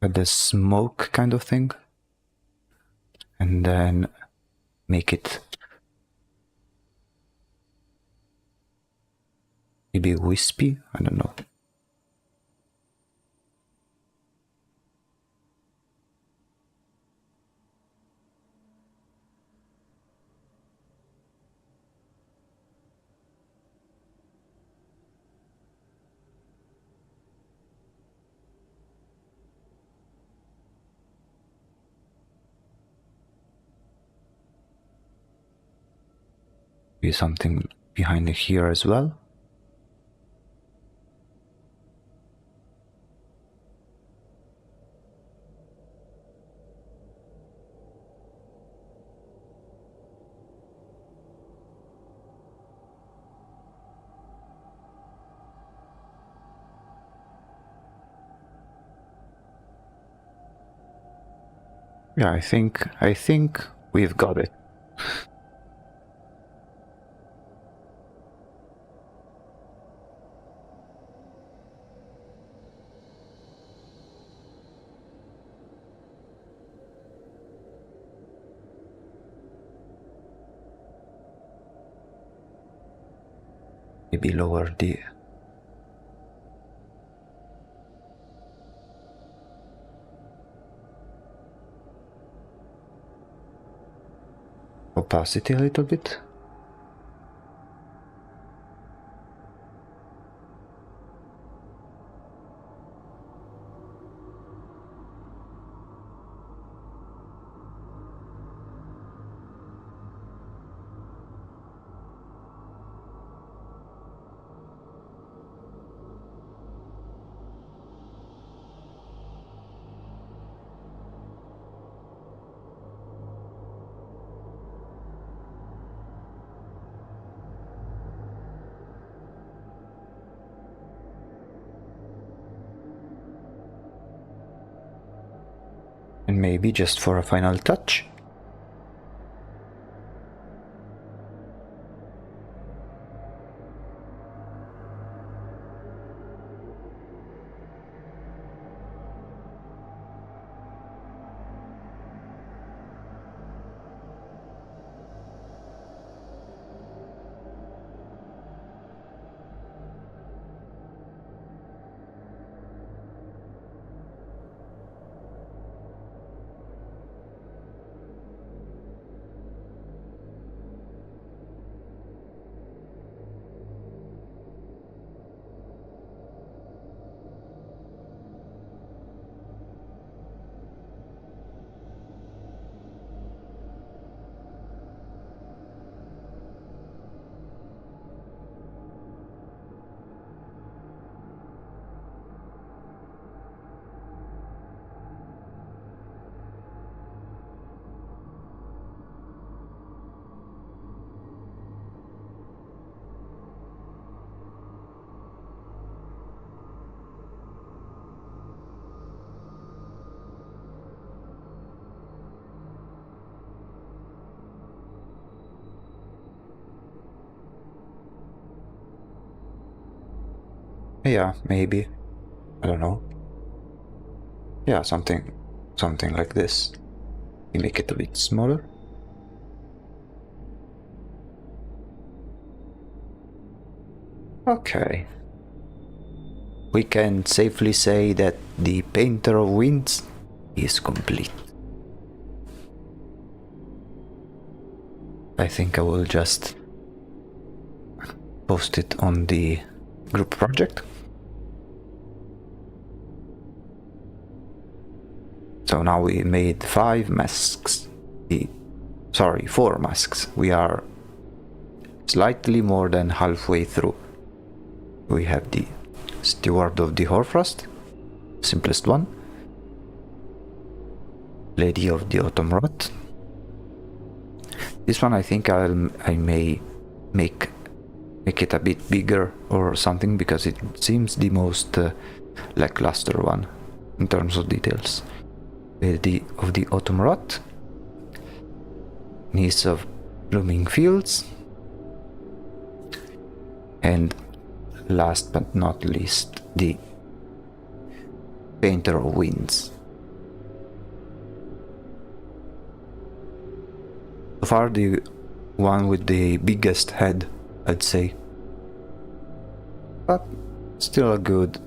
the smoke kind of thing. And then make it maybe wispy, I don't know. Maybe something behind here as well. Yeah, I think we've got it. Maybe lower the opacity a little bit. maybe just for a final touch. Yeah, maybe. I don't know. Yeah, something like this. We make it a bit smaller. Okay. We can safely say that the Painter of Winds is complete. I think I will just post it on the group project. So now we made 4 masks. We are slightly more than halfway through. We have the Steward of the Hoarfrost, simplest one. Lady of the Autumn Rot. This one I think I may make it a bit bigger or something, because it seems the most lackluster one in terms of details. Lady of the Autumn Rot, Niece of Blooming Fields, and last but not least, the Painter of Winds. So far the one with the biggest head, I'd say. But still a good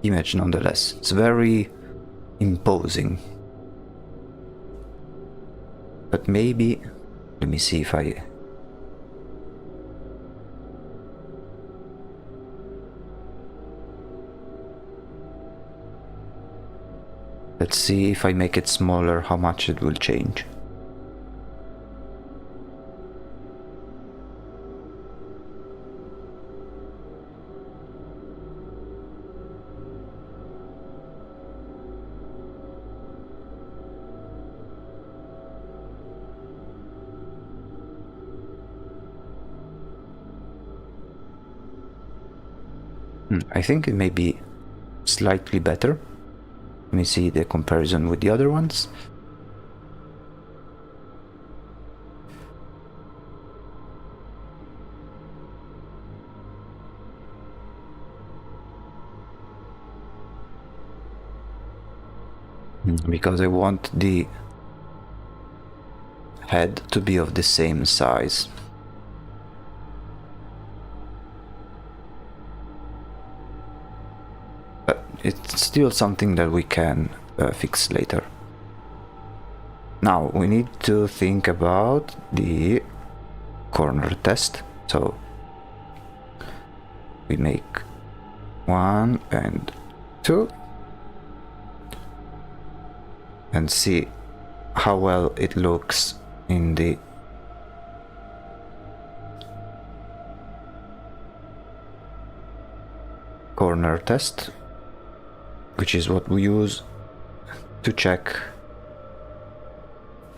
image nonetheless. It's very imposing. But maybe, let me see if I... Let's see if I make it smaller, how much it will change. I think it may be slightly better. Let me see the comparison with the other ones. Because I want the head to be of the same size. But it's still something that we can fix later. Now we need to think about the corner test. So we make 1 and 2 and see how well it looks in the corner test, which is what we use to check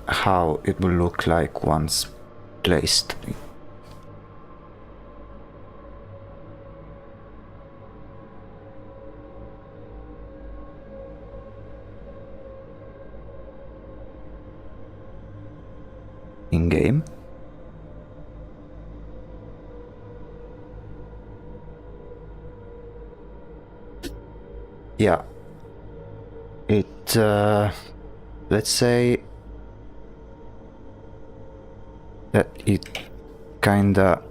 how it will look like once placed. in game. Yeah, it let's say that it kinda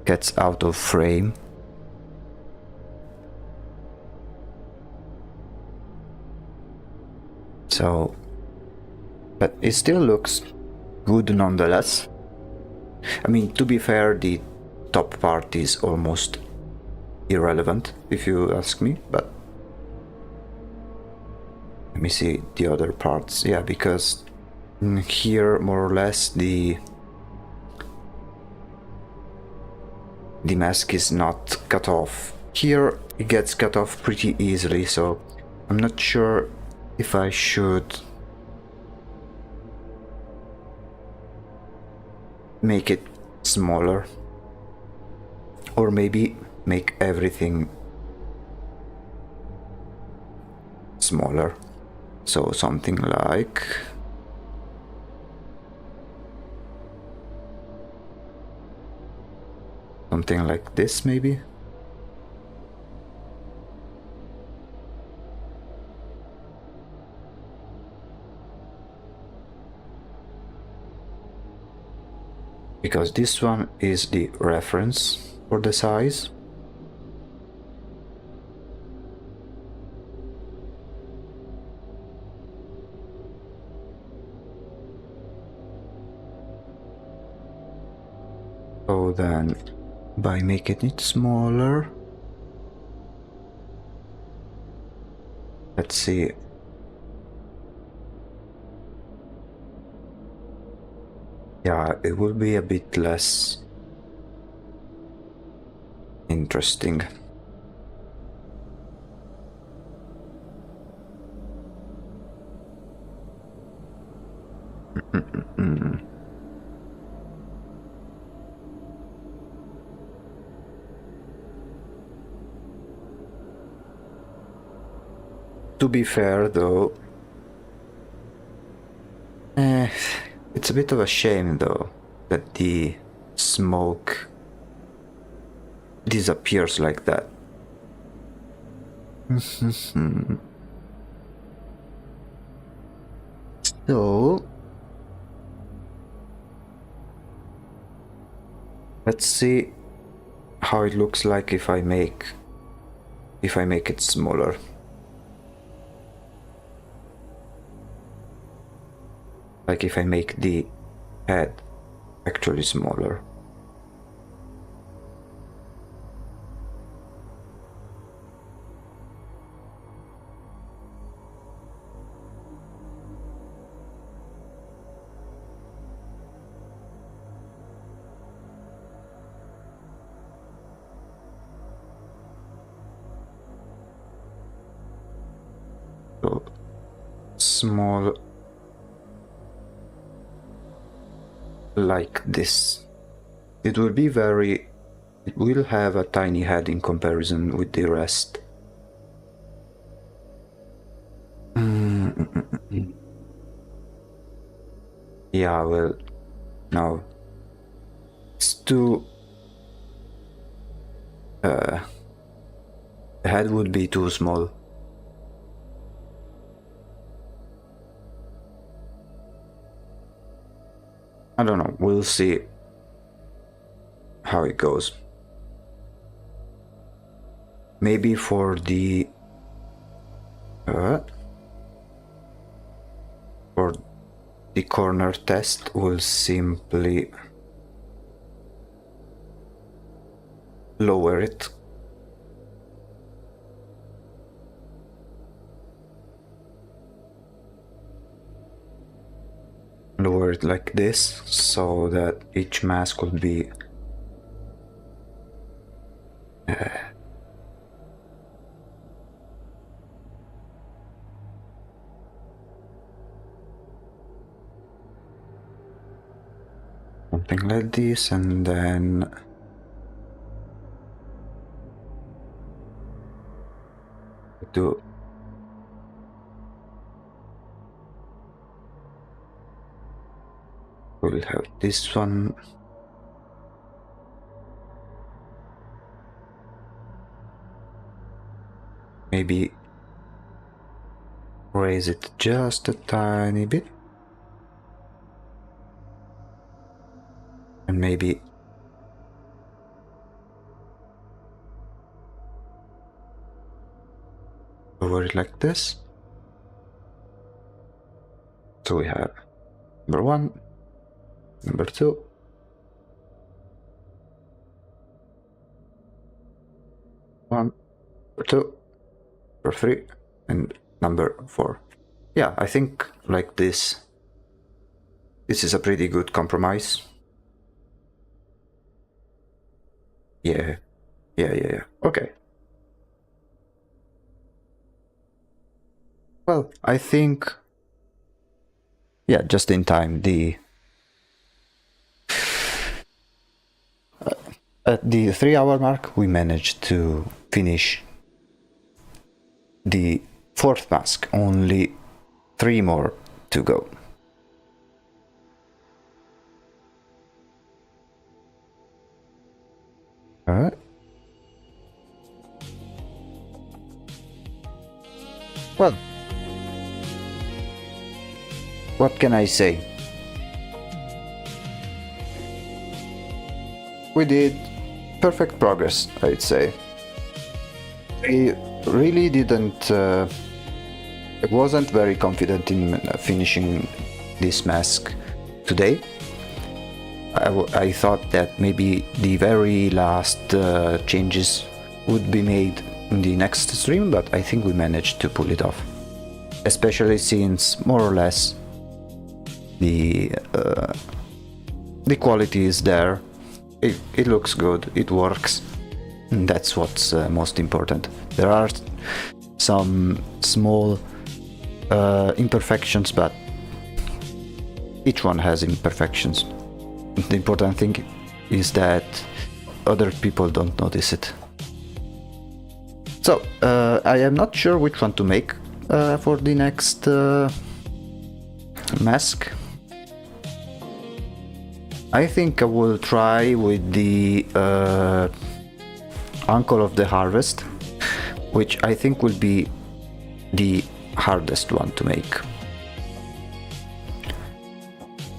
gets out of frame. So, but it still looks good nonetheless. I mean, to be fair, the top part is almost irrelevant if you ask me, but let me see the other parts. Yeah, because here more or less the mask is not cut off. Here it gets cut off pretty easily, so I'm not sure if I should make it smaller or maybe make everything smaller. So something like this maybe. Because this one is the reference for the size. So then by making it smaller, let's see. Yeah, it will be a bit less interesting. To be fair though, it's a bit of a shame though that the smoke disappears like that. So let's see how it looks like if I make it smaller. Like if I make the head actually smaller. So small like this. It will have a tiny head in comparison with the rest. Yeah, well, no. It's too... the head would be too small. I don't know, we'll see how it goes. Maybe for the corner test, we'll simply lower it. Lower it like this, so that each mask will be something like this, and then do We'll have this one. Maybe raise it just a tiny bit. And maybe over it like this. So we have number 1, number 2, number 2, number 3, and number 4. Yeah, I think like this is a pretty good compromise. Yeah. Okay. Well, I think, yeah, just in time. At the 3-hour mark, we managed to finish the 4th mask. Only 3 more to go. Alright. Well, what can I say? We did perfect progress, I'd say. I really didn't... I wasn't very confident in finishing this mask today. I thought that maybe the very last changes would be made in the next stream, but I think we managed to pull it off. Especially since more or less the quality is there. It looks good, it works, and that's what's most important. There are some small imperfections, but each one has imperfections. The important thing is that other people don't notice it. So, I am not sure which one to make for the next mask. I think I will try with the Uncle of the Harvest, which I think will be the hardest one to make.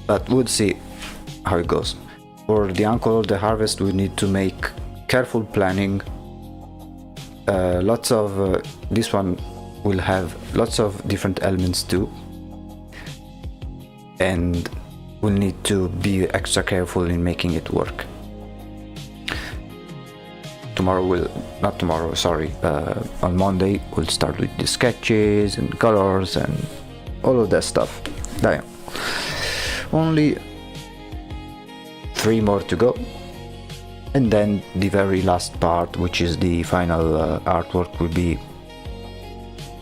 But we'll see how it goes. For the Uncle of the Harvest, we need to make careful planning. This one will have lots of different elements too, and we'll need to be extra careful in making it work. On Monday we'll start with the sketches and colors and all of that stuff. Damn. Only 3 more to go, and then the very last part, which is the final artwork, will be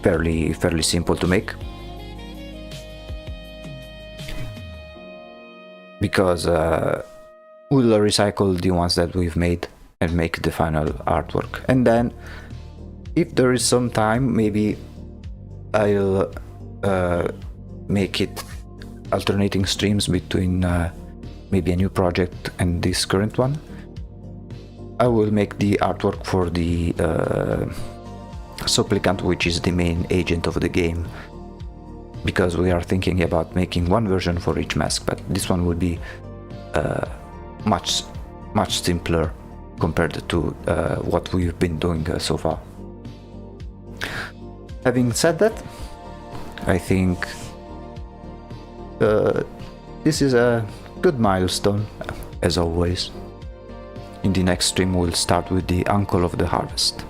fairly simple to make, because we'll recycle the ones that we've made and make the final artwork. And then if there is some time, maybe I'll make it alternating streams between maybe a new project and this current one. I will make the artwork for the supplicant, which is the main agent of the game, because we are thinking about making one version for each mask, but this one will be much simpler compared to what we've been doing so far. Having said that, I think this is a good milestone, as always. In the next stream we'll start with the Uncle of the Harvest.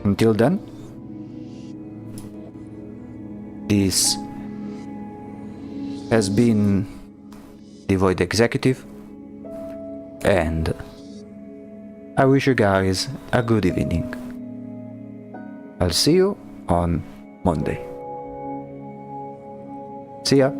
Until then, this has been the Void Executive, and I wish you guys a good evening. I'll see you on Monday. See ya!